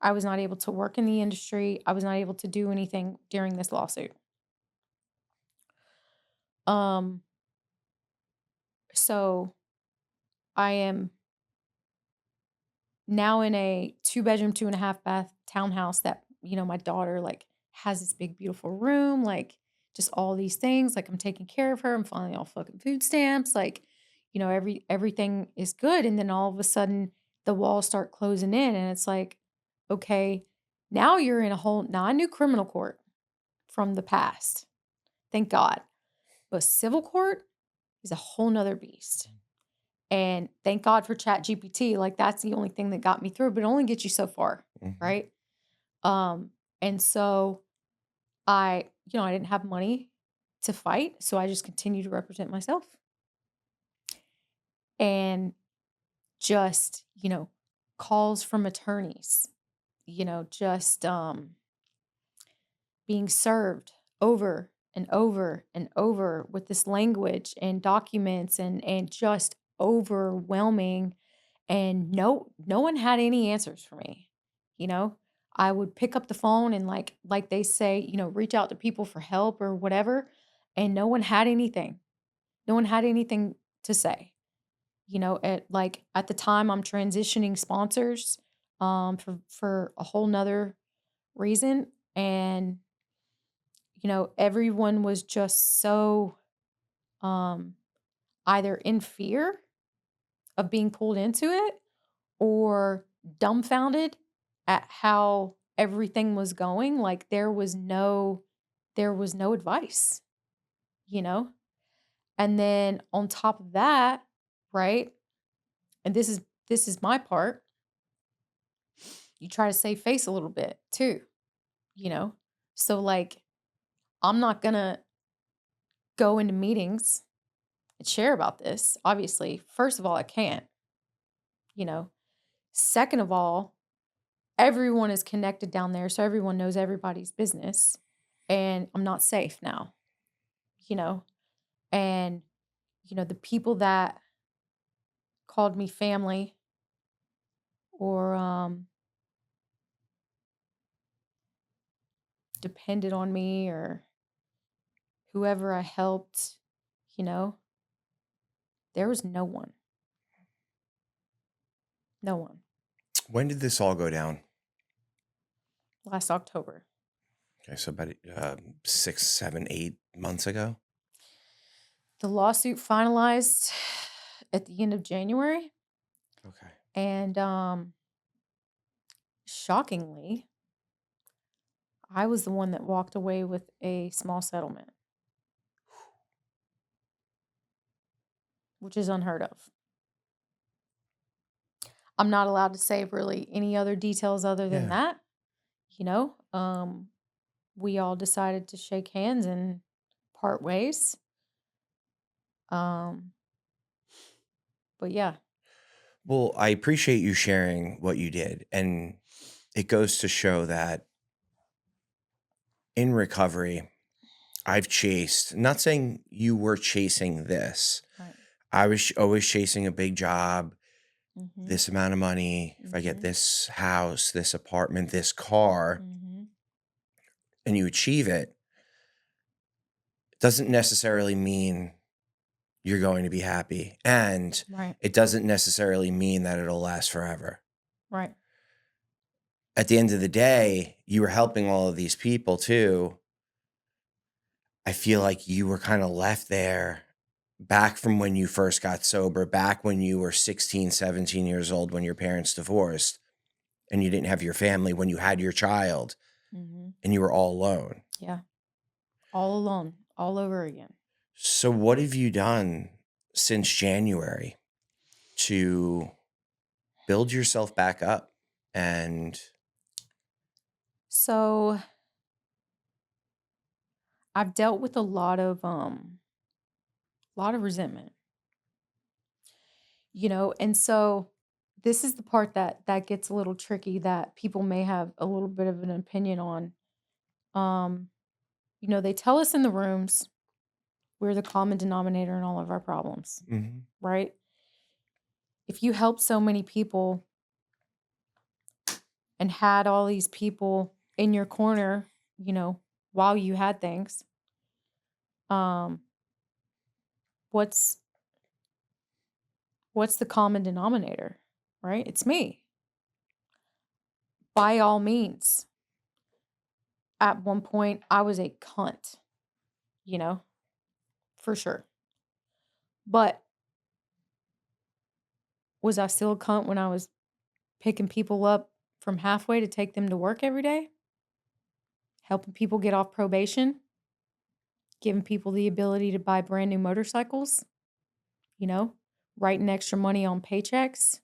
I was not able to work in the industry. I was not able to do anything during this lawsuit. Um, so I am now in a 2-bedroom, 2.5 bath townhouse that, my daughter like has this big, beautiful room, like just all these things. Like I'm taking care of her. I'm finally all fucking food stamps. Like, everything is good. And then all of a sudden the walls start closing in and it's like, okay, now you're in now I knew criminal court from the past. Thank God. But civil court is a whole nother beast. And thank God for Chat GPT. Like that's the only thing that got me through, but it only gets you so far, Mhm. right? And so I didn't have money to fight, so I just continued to represent myself and just, calls from attorneys, just being served over and over and over with this language and documents and just overwhelming. And no one had any answers for me. You know, I would pick up the phone and like they say, reach out to people for help or whatever, and no one had anything. No one had anything to say. At the time I'm transitioning sponsors for a whole nother reason. And everyone was just so um either in fear of being pulled into it or dumbfounded at how everything was going. Like there was no advice, you know? And then on top of that, right? And this is my part, you try to save face a little bit too, you know? So like I'm not going to go into meetings and share about this. Obviously, first of all, I can't, you know. Second of all, everyone is connected down there, so everyone knows everybody's business, and I'm not safe now, you know? And, the people that called me family or, depended on me or whoever I helped, you know, there was no one. No one. When did this all go down? Last October. Okay, so about 6, 7, 8 months ago. The lawsuit finalized at the end of January, Okay. and, shockingly, I was the one that walked away with a small settlement, which is unheard of. I'm not allowed to say really any other details other than Yeah. that, you know? We all decided to shake hands and part ways. Um, but yeah. Well, I appreciate you sharing what you did. And it goes to show that in recovery, I've chased, not saying you were chasing this. Right. I was always chasing a big job, Mhm. this amount of money. If I get Mhm. this house, this apartment, this car, Mhm. and you achieve it, doesn't necessarily mean you're going to be happy. And Right. it doesn't necessarily mean that it'll last forever. Right. At the end of the day, you were helping all of these people too. I feel like you were kind of left there back from when you first got sober, back when you were 16, 17 years old when your parents divorced and you didn't have your family, when you had your child Mhm. and you were all alone. Yeah. All alone, all over again. So, what have you done since January to build yourself back up? And So, I've dealt with a lot of resentment, and so this is the part that gets a little tricky that people may have a little bit of an opinion on. Um, they tell us in the rooms we're the common denominator in all of our problems, Mhm. right? if you help so many people and had all these people in your corner, while you had things, um, what's what's the common denominator, right? It's me. By all means, at one point, I was a cunt, you know, for sure. But was I still a cunt when I was picking people up from halfway to take them to work every day? Helping people get off probation? Giving people the ability to buy brand new motorcycles? Writing extra money on paychecks?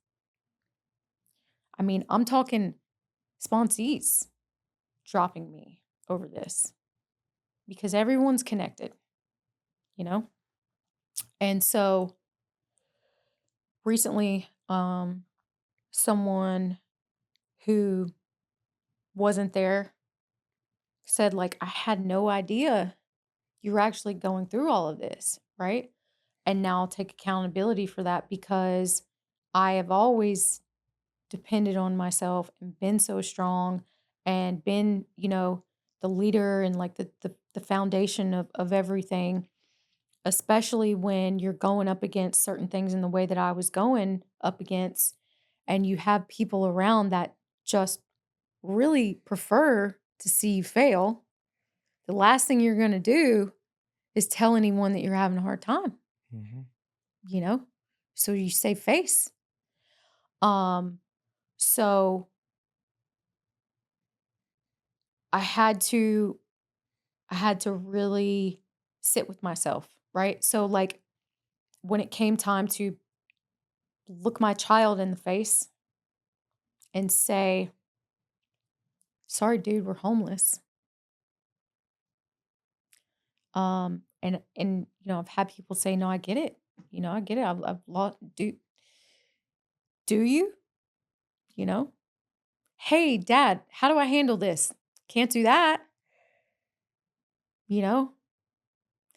I mean, I'm talking sponsees dropping me over this because everyone's connected, you know? And so recently, someone who wasn't there said, like, I had no idea you were actually going through all of this, right? And now I'll take accountability for that because I have always depended on myself and been so strong and been, the leader and like the foundation of everything, especially when you're going up against certain things in the way that I was going up against, and you have people around that just really prefer to see you fail. The last thing you're going to do is tell anyone that you're having a hard time, Mhm. you know? So you save face. Um, so I had to I had to really sit with myself, right? So like when it came time to look my child in the face and say, "Sorry, dude, we're homeless." And I've had people say, "No, I get it. I get it. I've lost. Do you? You know? Hey, dad, how do I handle this? Can't do that. You know?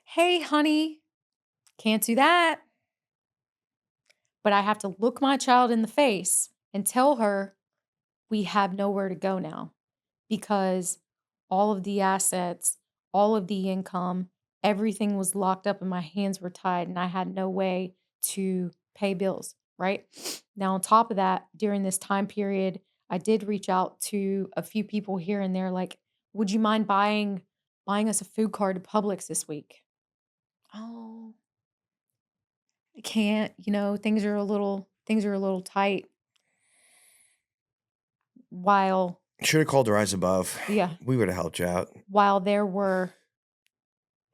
Hey, honey, can't do that." But I have to look my child in the face and tell her we have nowhere to go now because all of the assets, all of the income, everything was locked up and my hands were tied and I had no way to pay bills, right? Now, on top of that, during this time period, I did reach out to a few people here and there like, "Would you mind buying us a food card to Publix this week?" "Oh, I can't, things are a little tight." While Should have called Rise Above. yeah, We would have helped you out. while there were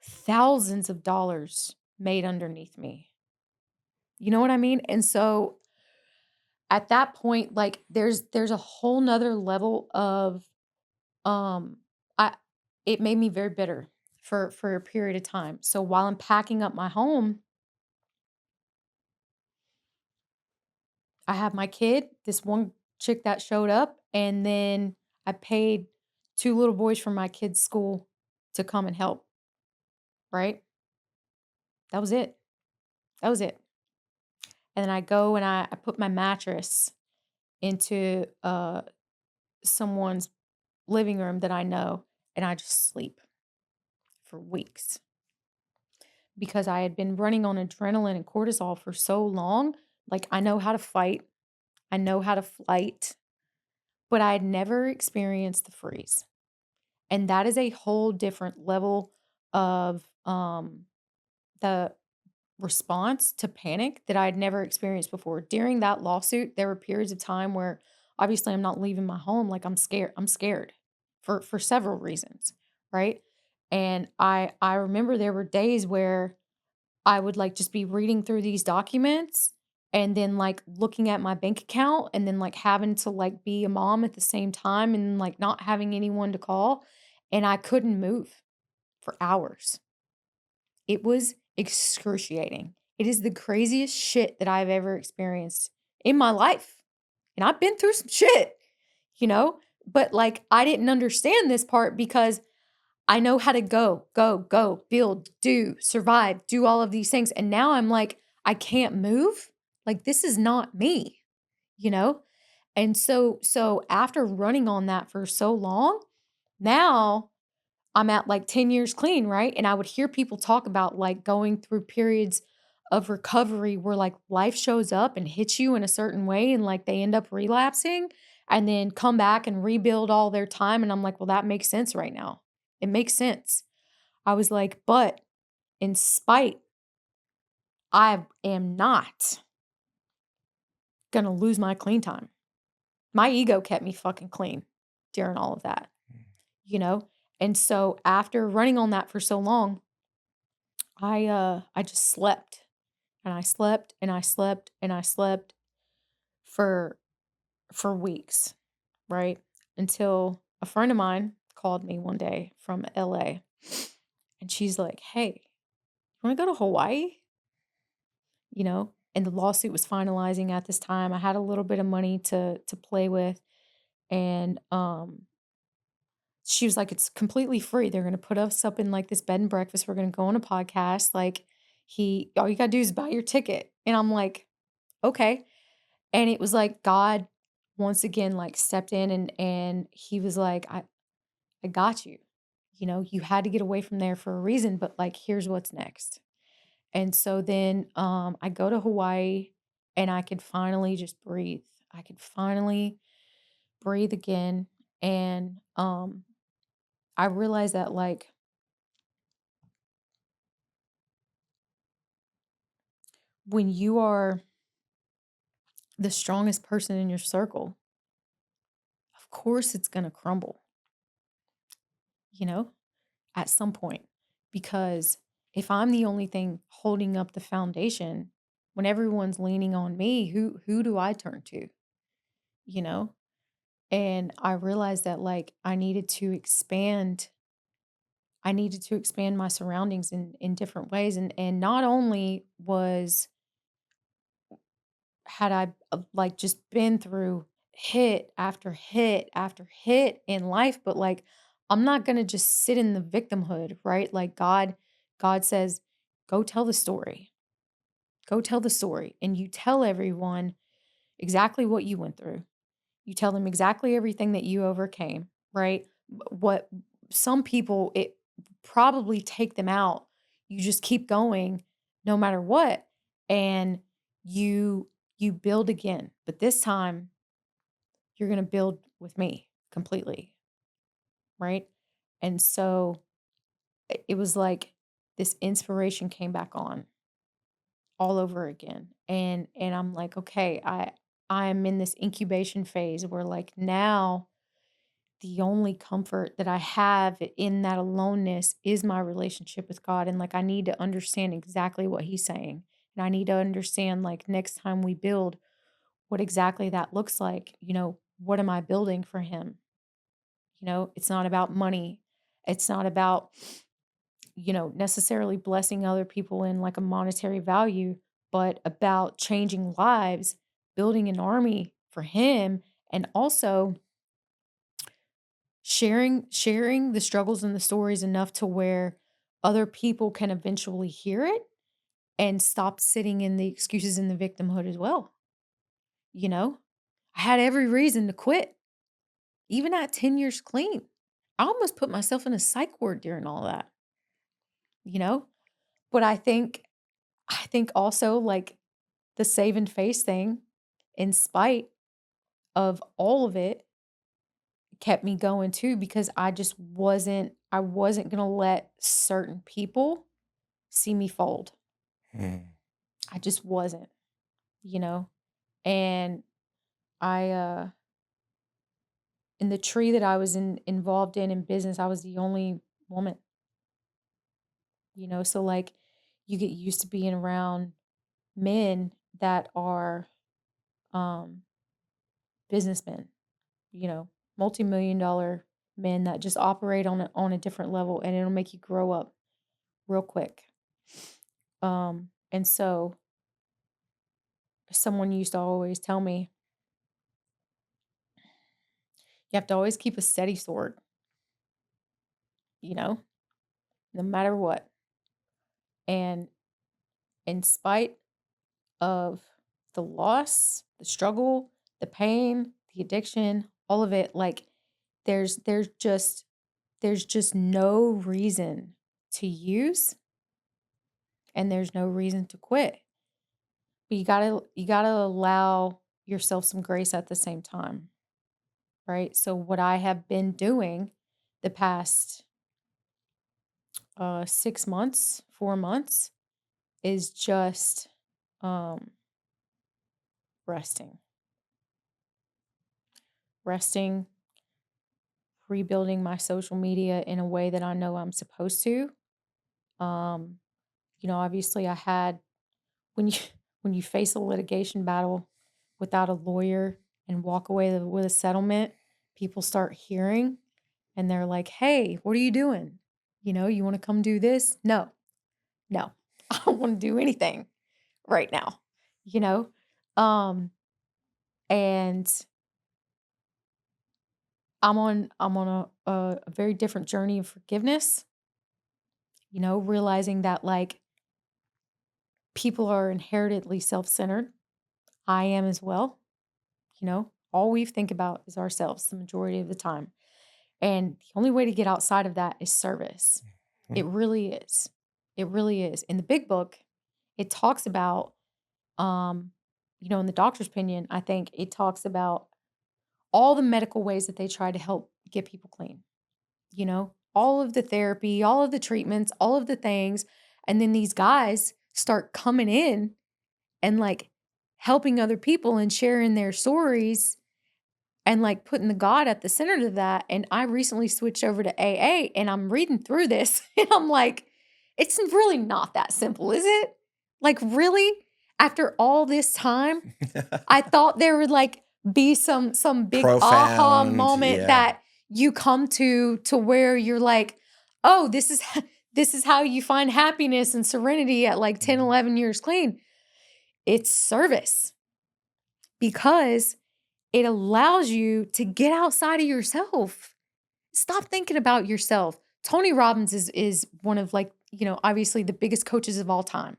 thousands of dollars made underneath me. You know what I mean? And so at that point, like there's a whole nother level of um I it made me very bitter for a period of time. So while I'm packing up my home, I have my kid, this one chick that showed up, and then I paid two little boys from my kid's school to come and help, right? That was it. That was it. And then I go and I put my mattress into someone's living room that I know, and I just sleep for weeks because I had been running on adrenaline and cortisol for so long. Like, I know how to fight, I know how to flight, but I had never experienced the freeze. And that is a whole different level of the response to panic that I had never experienced before. During that lawsuit, there were periods of time where obviously I'm not leaving my home, like I'm scared. I'm scared for several reasons, right? And I remember there were days where I would like just be reading through these documents and then like looking at my bank account and then like having to like be a mom at the same time and like not having anyone to call, and I couldn't move for hours. It was excruciating. It is the craziest shit that I've ever experienced in my life. And I've been through some shit, you know? But like I didn't understand this part because I know how to go, build, do, survive, do all of these things. And now I'm like, I can't move. Like, this is not me, you know? And so after running on that for so long, now I'm at like 10 years clean, right? And I would hear people talk about like going through periods of recovery where like life shows up and hits you in a certain way and like they end up relapsing and then come back and rebuild all their time. And I'm like, well, that makes sense right now. It makes sense. I was like, but in spite, I am not going to lose my clean time. My ego kept me fucking clean during all of that, you know? And so after running on that for so long, I just slept and I slept and I slept and I slept for weeks, right? Until a friend of mine called me one day from LA and she's like, "Hey, you want to go to Hawaii?" You know, and the lawsuit was finalizing at this time. I had a little bit of money to play with and she was like, "It's completely free. They're gonna put us up in like this bed and breakfast. We're gonna go on a podcast. Like he all you gotta do is buy your ticket." And I'm like, "Okay." And it was like God once again like stepped in and he was like, I got you. You know, you had to get away from there for a reason, but like here's what's next. And so then I go to Hawaii and I could finally just breathe. I could finally breathe again. And I realized that like when you are the strongest person in your circle, of course it's going to crumble, you know, at some point. Because if I'm the only thing holding up the foundation, when everyone's leaning on me, who do I turn to, you know? And I realized that like I needed to expand my surroundings in different ways and not only was had I, like, just been through hit after hit after hit in life, but, like, I'm not gonna just sit in the victimhood, right? Like, God says, "Go tell the story. Go tell the story." And you tell everyone exactly what you went through. You tell them exactly everything that you overcame, right? What some people, it probably take them out. You just keep going no matter what, and you you build again. But this time, you're gonna build with me completely, right? And so it was like this inspiration came back on all over again. And I'm like, okay, I'm in this incubation phase where like now the only comfort that I have in that aloneness is my relationship with God. And like, I need to understand exactly what He's saying. And I need to understand, like, next time we build, what exactly that looks like. You know, what am I building for Him? You know, it's not about money. It's not about, you know, necessarily blessing other people in like a monetary value, but about changing lives, building an army for Him, and also sharing the struggles and the stories enough to where other people can eventually hear it and stop sitting in the excuses and the victimhood as well, you know? I had every reason to quit, even at 10 years clean. I almost put myself in a psych ward during all that, you know? But I think also like the save and face thing, in spite of all of it, kept me going too because I wasn't going to let certain people see me fold. Mm. I just wasn't, you know? And I in the tree that I was involved in business, I was the only woman, you know? So like you get used to being around men that are um businessmen, you know, multi-million dollar men that just operate on a different level and it'll make you grow up real quick. And so someone used to always tell me, you have to always keep a steady sword, you know, no matter what. And in spite of the loss, the struggle, the pain, the addiction, all of it, like there's just there's just no reason to use and there's no reason to quit. But you gotta allow yourself some grace at the same time, right? So what I have been doing the past 6 months, 4 months is just um resting. Resting, rebuilding my social media in a way that I know I'm supposed to. Um, obviously I had when you when you face a litigation battle without a lawyer and walk away with a settlement, people start hearing and they're like, "Hey, what are you doing? You want to come do this?" No. No. I don't want to do anything right now. You know? Um and I'm on a very different journey of forgiveness, realizing that like people are inherently self-centered. I am as well. All we think about is ourselves the majority of the time. And the only way to get outside of that is service. Mhm. It really is. It really is. In the big book, it talks about, um, in the doctor's opinion, I think it talks about all the medical ways that they try to help get people clean, all of the therapy, all of the treatments, all of the things. And then these guys start coming in and like helping other people and sharing their stories and like putting the God at the center of that. And I recently switched over to AA and I'm reading through this and I'm like, it's really not that simple, is it? Like, really? After all this time, I thought there would like be some big aha Profound, moment yeah. that you come to where you're like, oh, this is how you find happiness and serenity at like 10, 11 years clean. It's service because it allows you to get outside of yourself. Stop thinking about yourself. Tony Robbins is one of like, obviously the biggest coaches of all time.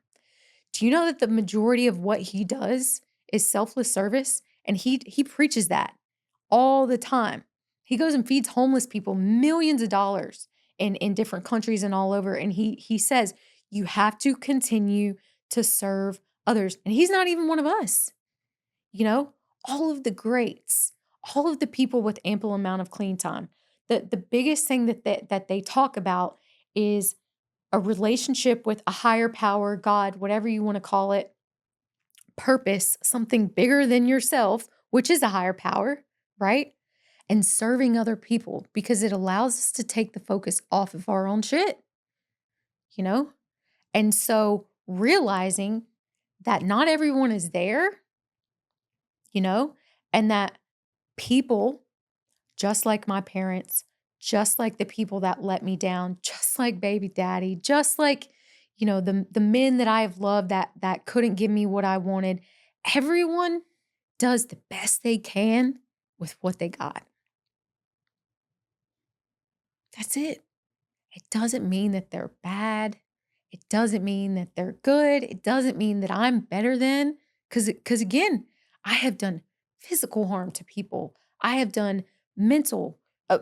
Do you know that the majority of what he does is selfless service? And he preaches that all the time. He goes and feeds homeless people millions of dollars in different countries and all over. And he says, you have to continue to serve others. And he's not even one of us. You know, all of the greats, all of the people with ample amount of clean time. The biggest thing that they talk about is a relationship with a higher power, God, whatever you want to call it, purpose, something bigger than yourself, which is a higher power, right? And serving other people because it allows us to take the focus off of our own shit, you know? And so realizing that not everyone is there, you know, and that people, just like my parents, just like the people that let me down, just like baby daddy, just like, the men that I have loved that couldn't give me what I wanted. Everyone does the best they can with what they got. That's it. It doesn't mean that they're bad. It doesn't mean that they're good. It doesn't mean that I'm better than cuz again, I have done physical harm to people. I have done mental,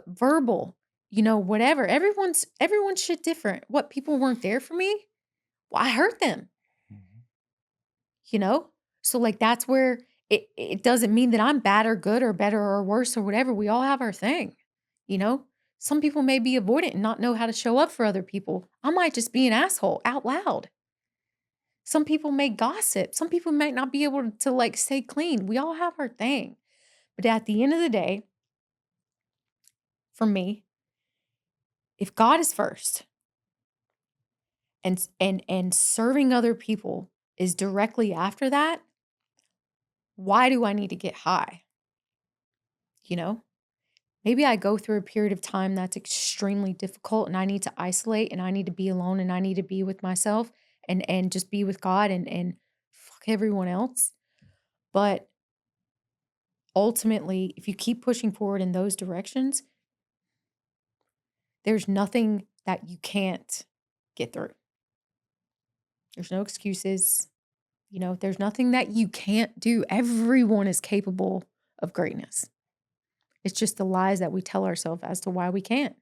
verbal, whatever. Everyone's shit different. What people weren't there for me? Well, I hurt them, Mhm. you know? So like that's where it doesn't mean that I'm bad or good or better or worse or whatever. We all have our thing, you know? Some people may be avoidant and not know how to show up for other people. I might just be an asshole out loud. Some people may gossip. Some people might not be able to like stay clean. We all have our thing. But at the end of the day, for me, if God is first and serving other people is directly after that, why do I need to get high? You know? Maybe I go through a period of time that's extremely difficult and I need to isolate and I need to be alone and I need to be with myself and just be with God and fuck everyone else. But ultimately, if you keep pushing forward in those directions, there's nothing that you can't get through. There's no excuses. You know, there's nothing that you can't do. Everyone is capable of greatness. It's just the lies that we tell ourselves as to why we can't.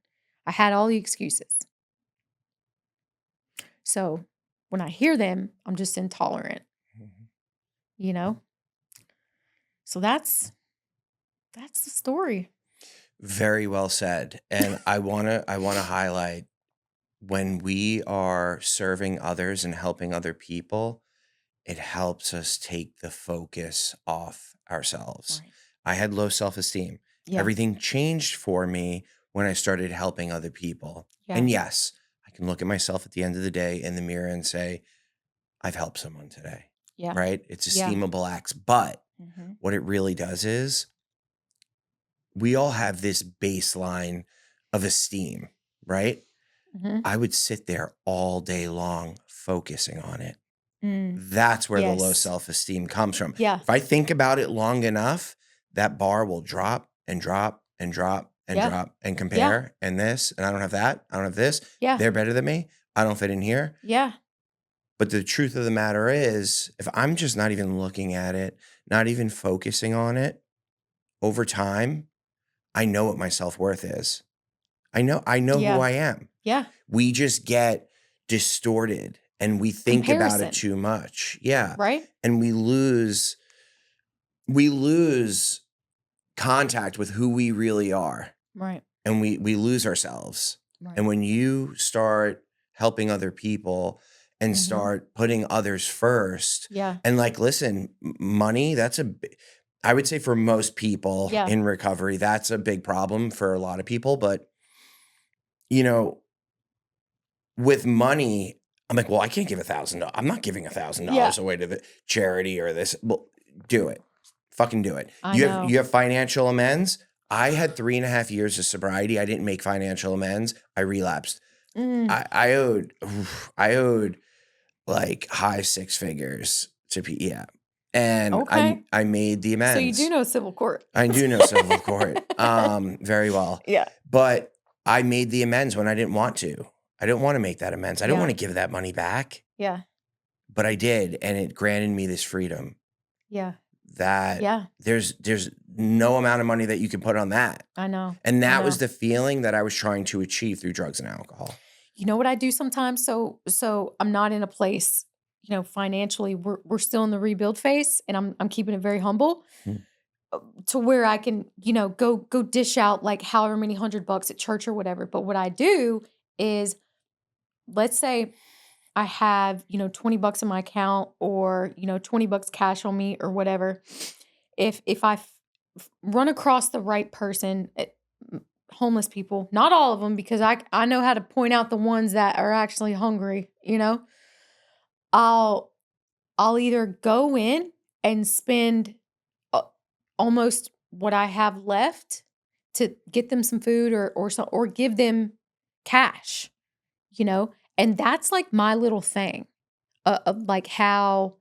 I had all the excuses. So when I hear them, I'm just intolerant, you know? So that's the story. Very well said. And I wanna highlight, when we are serving others and helping other people, it helps us take the focus off ourselves. Right. I had low self-esteem. Yeah. Everything changed for me when I started helping other people. Yeah. And yes, I can look at myself at the end of the day in the mirror and say, I've helped someone today. Yeah. Right? It's Yeah. esteemable acts. But Mm-hmm. what it really does is, we all have this baseline of esteem, right? Mm-hmm. I would sit there all day long focusing on it. Mm. That's where the low Yes. self-esteem comes from. Yeah. If I think about it long enough, that bar will drop and drop and drop and Yeah. drop and Yeah. compare and this, and I don't have that. I don't have this. Yeah. They're better than me. I don't fit in here. Yeah. But the truth of the matter is, if I'm just not even looking at it, not even focusing on it, over time, I know what my self-worth is. I know who Yeah. I am. Yeah. We just get distorted and we think about it Comparison. too much. Yeah. Right? And we lose contact with who we really are, Right. and we lose ourselves. Right. And when you start helping other people and Mm-hmm. start putting others first, Yeah. and like, listen, money, I would say for most people Yeah. in recovery, that's a big problem for a lot of people. But, you know, with money, I'm like, well, I can't give $1,000. I'm not giving $1,000 Yeah. away to the charity or this. Well, do it. Fucking do it. I know. You have financial amends. I had 3.5 years of sobriety. I didn't make financial amends. I relapsed. Mm. I owed like high six figures to yeah. And Okay. I made the amends. So you do know civil court. I do know civil court very well. Yeah. But I made the amends when I didn't want to. I didn't want to make that amends. I don't Yeah. want to give that money back. Yeah. But I did, and it granted me this freedom Yeah. that Yeah. there's no amount of money that you can put on that. I know. And I that know. was the feeling that I was trying to achieve through drugs and alcohol. You know what I do sometimes? So I'm not in a place, you know, financially. We're still in the rebuild phase, and I'm keeping it very humble. To where I can, you know, go dish out like however many $100 at church or whatever. But what I do is, let's say I have, you know, $20 in my account, or, you know, $20 cash on me or whatever. If I run across the right person, homeless people, not all of them, because I know how to point out the ones that are actually hungry, you know, I'll either go in and spend almost what I have left to get them some food, or give them cash, you know? And that's like my little thing of like how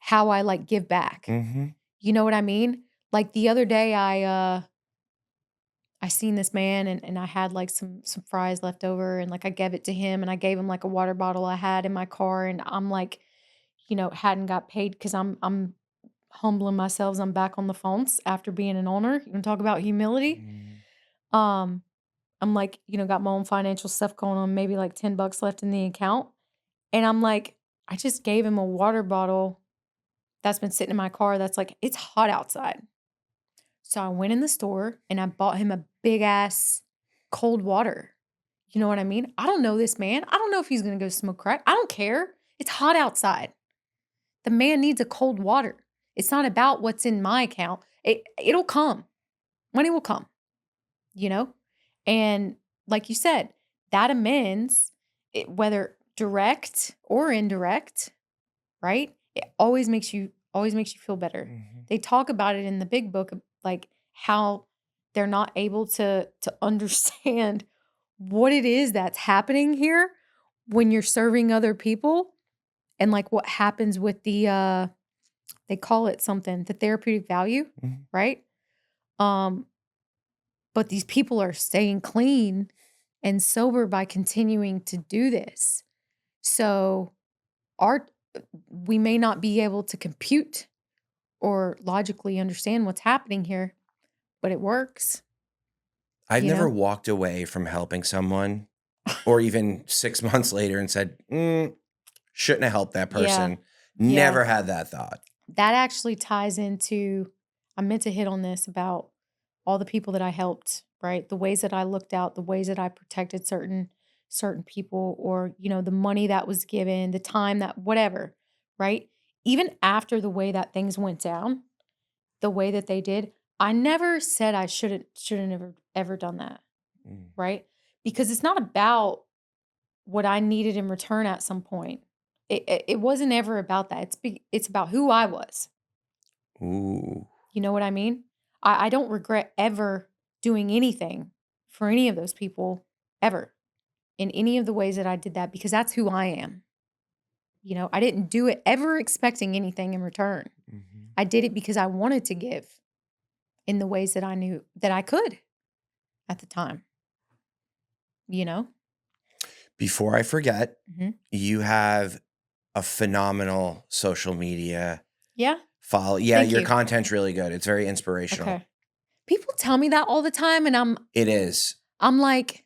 I like give back. Mm-hmm. You know what I mean? Like the other day I seen this man, and I had like some fries left over, and like I gave it to him, and I gave him like a water bottle I had in my car, and I'm like, you know, hadn't got paid because I'm humbling myself. I'm back on the phones after being an owner. You want to talk about humility? I'm like, you know, got my own financial stuff going on, maybe like $10 left in the account. And I'm like, I just gave him a water bottle that's been sitting in my car that's like, it's hot outside. So I went in the store and I bought him a big ass cold water. You know what I mean? I don't know this man. I don't know if he's going to go smoke crack. I don't care. It's hot outside. The man needs a cold water. It's not about what's in my account. It'll come. Money will come, you know? And like you said, that amends, whether direct or indirect, right? It always makes you feel better. Mm-hmm. They talk about it in the big book, like how they're not able to understand what it is that's happening here when you're serving other people, and like what happens with the they call it something, the therapeutic value, Mm-hmm. right? But these people are staying clean and sober by continuing to do this. So our we may not be able to compute or logically understand what's happening here, but it works, I've you never know? walked away from helping someone or even 6 months later and said, shouldn't have helped that Yeah. person. Yeah. Never had that thought. That actually ties into, I meant to hit on this about all the people that I helped, right? The ways that I looked out, the ways that I protected certain people, or, the money that was given, the time that whatever, right? Even after the way that things went down, the way that they did, I never said I shouldn't ever done that, Mm. right? Because it's not about what I needed in return at some point. It wasn't ever about that. It's about who I was. Ooh. You know what I mean? I don't regret ever doing anything for any of those people ever in any of the ways that I did that, because that's who I am. I didn't do it ever expecting anything in return. Mhm. I did it because I wanted to give in the ways that I knew that I could at the time, you know? Before I forget, Mhm. you have a phenomenal social media Yeah. follow. Yeah, Thank your you. content's really good. It's very inspirational. Okay. People tell me that all the time, and It is. I'm like,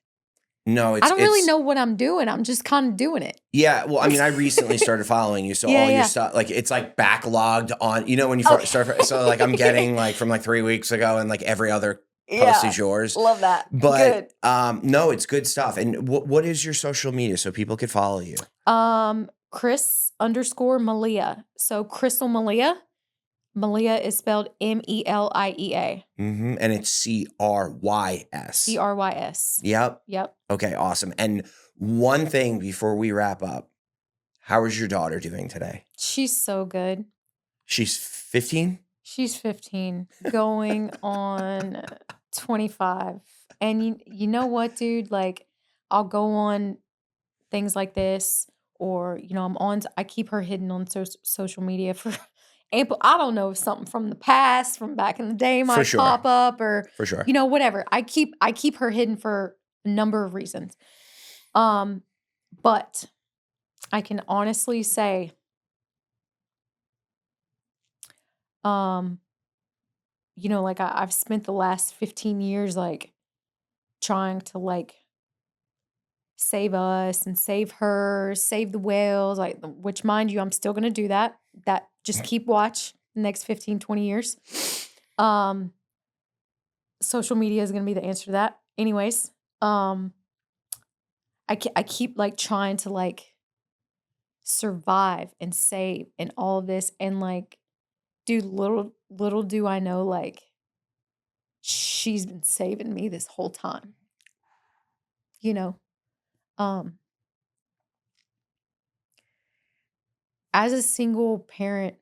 No, I it's don't really it's know what I'm doing. I'm just kind of doing it. yeah, well, I mean, I recently started following you, so Yeah, all your yeah. stuff, like, it's, like, backlogged on when you start Okay. so, like, I'm getting, like, from, like, 3 weeks ago, and, like, every other post Yeah. is yours. Love that. But, Good. no, it's good stuff. And what is your social media so people could follow you? Chris_Meliea. So Crystal Meliea. Meliea is spelled Meliea. Mhm, and it's CRYS. CRYS. Yep. Yep. Okay, awesome. And one thing before we wrap up, how is your daughter doing today? She's so good. She's 15? She's 15, going on 25. And you know what, dude? Like, I'll go on things like this, or I keep her hidden on social media for ample. I don't know, if something from the past, from back in the day For might sure. pop up, or For sure. whatever. I keep her hidden for a number of reasons. But I can honestly say, um like, I've spent the last 15 years, like, trying to, like, save us and save her, save the whales, like, which, mind you, I'm still gonna do that. Just keep watch the next 15, 20 years. Um, Social media is gonna be the answer to that. Anyways, I keep, like, trying to, like, survive and save and all of this, and, like, dude, little do I know, like, she's been saving me this whole time, you know? Um, as a single parent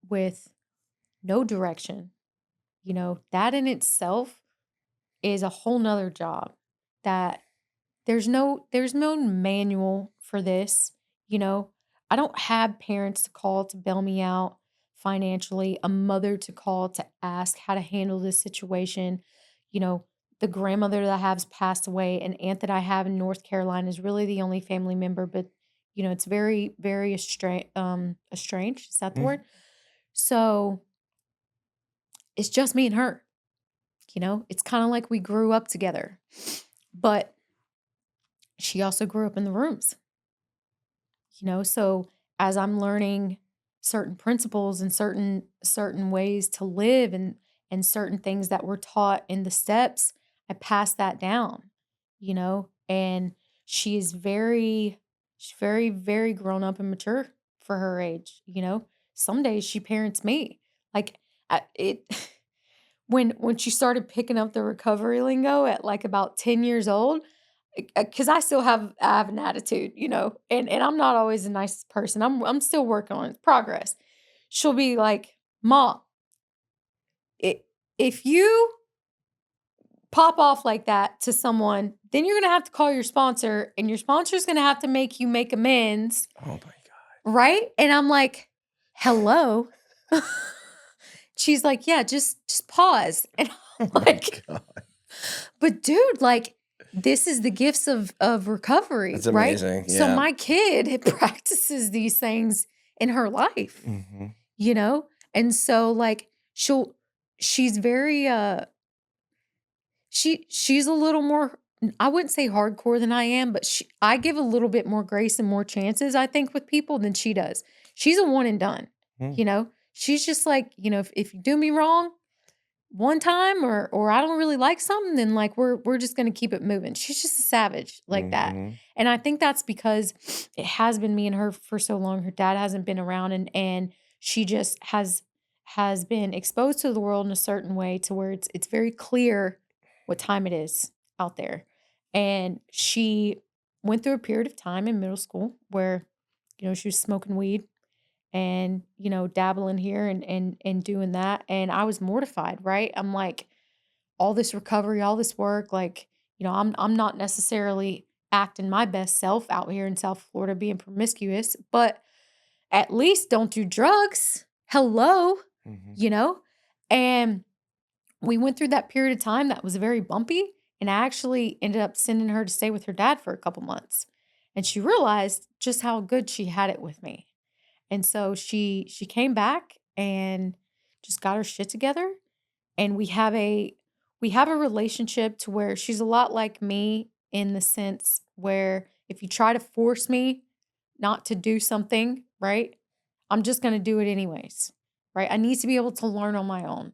with no direction, that in itself is a whole nother job, that there's no manual for this, you know. I don't have parents to call to bail me out financially, a mother to call to ask how to handle this situation. You know, the grandmother that I have has passed away. An aunt that I have in North Carolina is really the only family member, but it's very, very estranged. Is that the Mhm. word? So it's just me and her. It's kind of like we grew up together, but she also grew up in the rooms. So as I'm learning certain principles and certain ways to live, and certain things that were taught in the steps, I pass that down. And she's very, very grown up and mature for her age. Some days she parents me. Like, it when she started picking up the recovery lingo at, like, about 10 years old, because I have an attitude, and I'm not always the nicest person. I'm still working on it. It's progress. She'll be like, "Mom, I if you pop off like that to someone, then you're gonna have to call your sponsor, and your sponsor's gonna have to make you make amends, Oh my god. right?" And I'm like, "Hello?" She's like, "Yeah, just pause." And I'm Oh my like, god. "But dude, like, this is the gifts of recovery, That's right?" amazing. So Yeah. my kid practices these things in her life, Mhm. you know? And so like she's very she's a little more I wouldn't say hardcore than I am, but I give a little bit more grace and more chances, I think, with people than she does. She's a one and done, Mm. you know? She's just like, if you do me wrong one time or I don't really like something, then like we're just gonna keep it moving. She's just a savage like that. Mhm. And I think that's because it has been me and her for so long. Her dad hasn't been around and she just has been exposed to the world in a certain way to where it's very clear what time it is out there. And she went through a period of time in middle school where, she was smoking weed and dabbling here and doing that, and I was mortified, right? I'm like, all this recovery, all this work, like, I'm not necessarily acting my best self out here in South Florida being promiscuous, but at least don't do drugs. Hello, Mhm. you know? And we went through that period of time that was very bumpy, and I actually ended up sending her to stay with her dad for a couple months. And she realized just how good she had it with me. And so she came back and just got her shit together, and we have a relationship to where she's a lot like me in the sense where if you try to force me not to do something, right? I'm just going to do it anyways, right? I need to be able to learn on my own.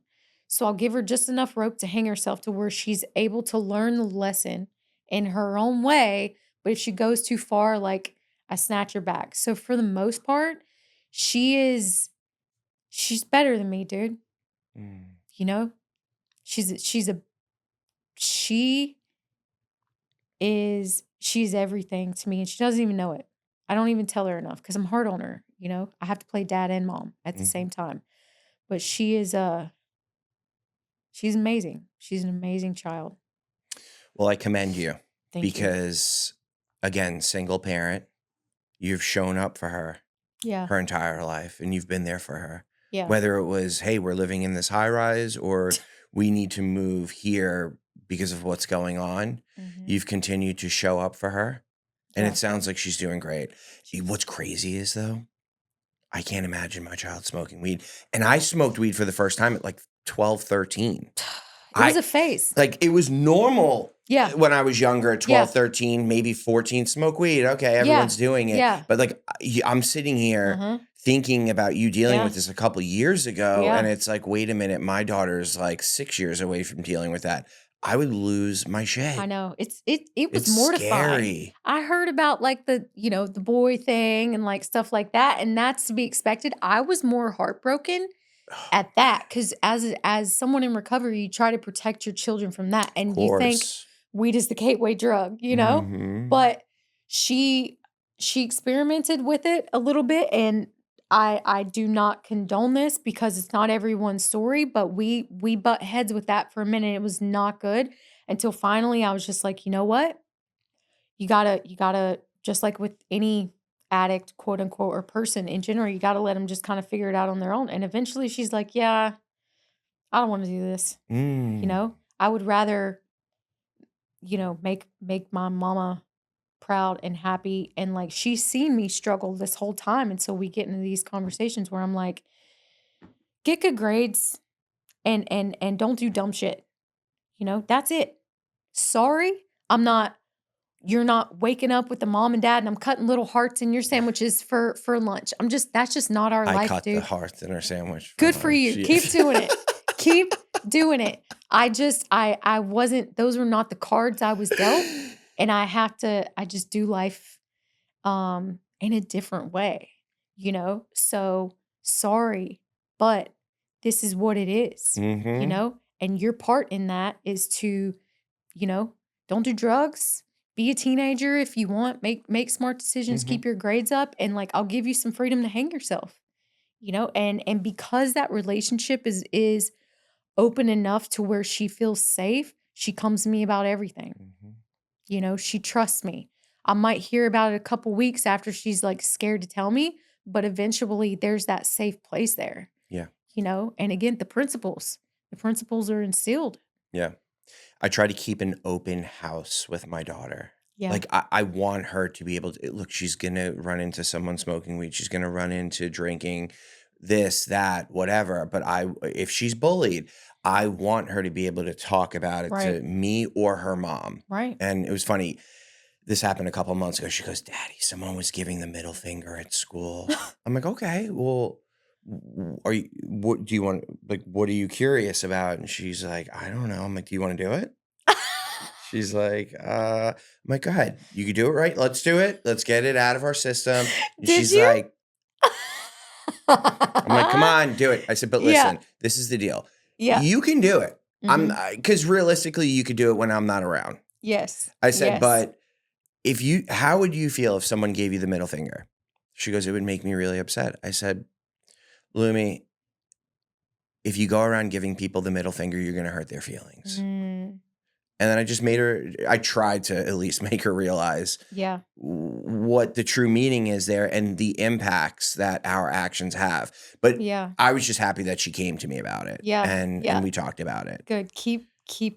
So I'll give her just enough rope to hang herself to where she's able to learn the lesson in her own way. But if she goes too far, like I snatch her back. So for the most part, she's better than me, dude. Mm. You know? She she's everything to me and she doesn't even know it. I don't even tell her enough because I'm hard on her, you know? I have to play dad and mom at the Mhm. same time. But she's amazing. She's an amazing child. Well, I commend you Thank you. because, again, single parent, you've shown up for Yeah. her entire life, and you've been there for her. Yeah. Whether it was, "Hey, we're living in this high rise," or, "We need to move here because of what's going on," Mhm. you've continued to show up for her, and it sounds Exactly. like she's doing great. She's What's crazy is, though, I can't imagine my child smoking weed, and I smoked weed for the first time at, like, 12, 13. it was I a phase. like, it was normal, Yeah. when I was younger, at Yeah. 12, 13, maybe 14, smoke weed, okay, Yeah. everyone's doing it, Yeah. but, like, I'm sitting here Uh-huh. thinking about you dealing with Yeah. this a couple years ago, and Yeah. it's like, "Wait a minute, my daughter's, like, 6 years away from dealing with that." I would lose my I shit. know. It was It's mortifying. scary. I heard about like the boy thing and like stuff like that, and that's to be expected. I was more heartbroken at that because as someone in recovery, you try to protect your children from that, Of and you think course. weed is the gateway drug, you know? Mhm. But she she experimented with it a little bit, and I do not condone this because it's not everyone's story, but we butt heads with that for a minute. It was not good until finally I was just like, you know what? You gotta just like with any addict, quote unquote, or person in general, you gotta let them just kind of figure it out on their own. And eventually she's like, yeah, I don't want to do this. Mm. I would rather, make my mama proud and happy. And like she's seen me struggle this whole time. And so we get into these conversations where I'm like, get good grades and don't do dumb shit. That's it. Sorry. I'm not You're not waking up with the mom and dad and I'm cutting little hearts in your sandwiches for lunch. That's just not our I life, cut the dude. heart in her sandwich for Good for lunch, you. Keep yes. doing it. Keep doing it. I wasn't those were not the cards I was dealt, and I just do life in a different way, So sorry, but this is what it is, Mhm. And your part in that is to, you know, don't do drugs. Be a teenager if you want. Make smart decisions, Mhm. keep your grades up, and like I'll give you some freedom to hang yourself, and because that relationship is open enough to where she feels safe, she comes to me about everything. Mhm. She trusts me. I might hear about it a couple weeks after she's like scared to tell me, but eventually there's that safe place there, Yeah. and again, the principles are instilled. Yeah. I try to keep an open house with my daughter. Yeah. Like, I want her to be able to look, she's gonna run into someone smoking weed, she's gonna run into drinking this, that, whatever, but if she's bullied, I want her to be able to talk about it Right. to me or her mom. Right. And it was funny, this happened a couple months ago, she goes, "Daddy, someone was giving the middle finger at school." I'm like, "Okay, well, what are you curious about?" And she's like, "I don't know." I'm like, "Do you wanna do it?" She's like, I'm like, "Go ahead. You can do it, right? Let's do it. Let's get it out of our system." And Did she's you? like, I'm like, "Come on, do it." I said, "But Yeah. listen, this is the deal. Yeah. You can do it. Mhm. Because realistically, you could do it when I'm not around." Yes. I said, Yes. "But how would you feel if someone gave you the middle finger?" She goes, "It would make me really upset." I said, "Lumi, if you go around giving people the middle finger, you're gonna hurt their feelings." Mm, And then I tried to at least make her realize yeah. what the true meaning is there and the impacts that our actions have. But Yeah. I was just happy that she came to me about it Yeah. and Yeah. we talked about it. Good. Keep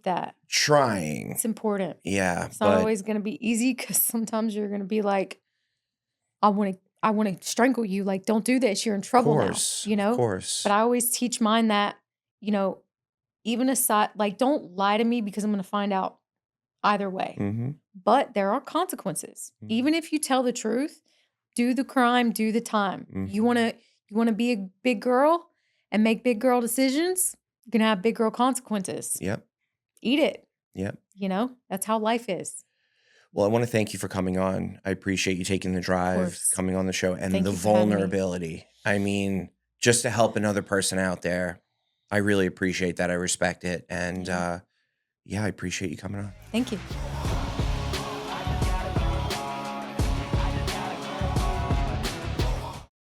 that. Trying. It's important. Yeah, It's not but always gonna be easy because sometimes you're gonna be like, I wanna strangle you. Like, don't do this. You're in trouble now, of course. But I always teach mine that, you know, even aside, like, don't lie to me because I'm gonna find out either way. Mhm. But there are consequences. Mhm. Even if you tell the truth, do the crime, do the time. You Mhm. wanna you wanna be a big girl and make big girl decisions, you're gonna have big girl consequences. Yep. Eat it, Yep. That's how life is. Well, I wanna thank you for coming on. I appreciate you taking the Of drive, course. coming on the show, and Thank the you for having me. vulnerability. I mean, just to help another person out there, I really appreciate that. I respect it, and, Yeah. yeah, I appreciate you coming on. Thank you.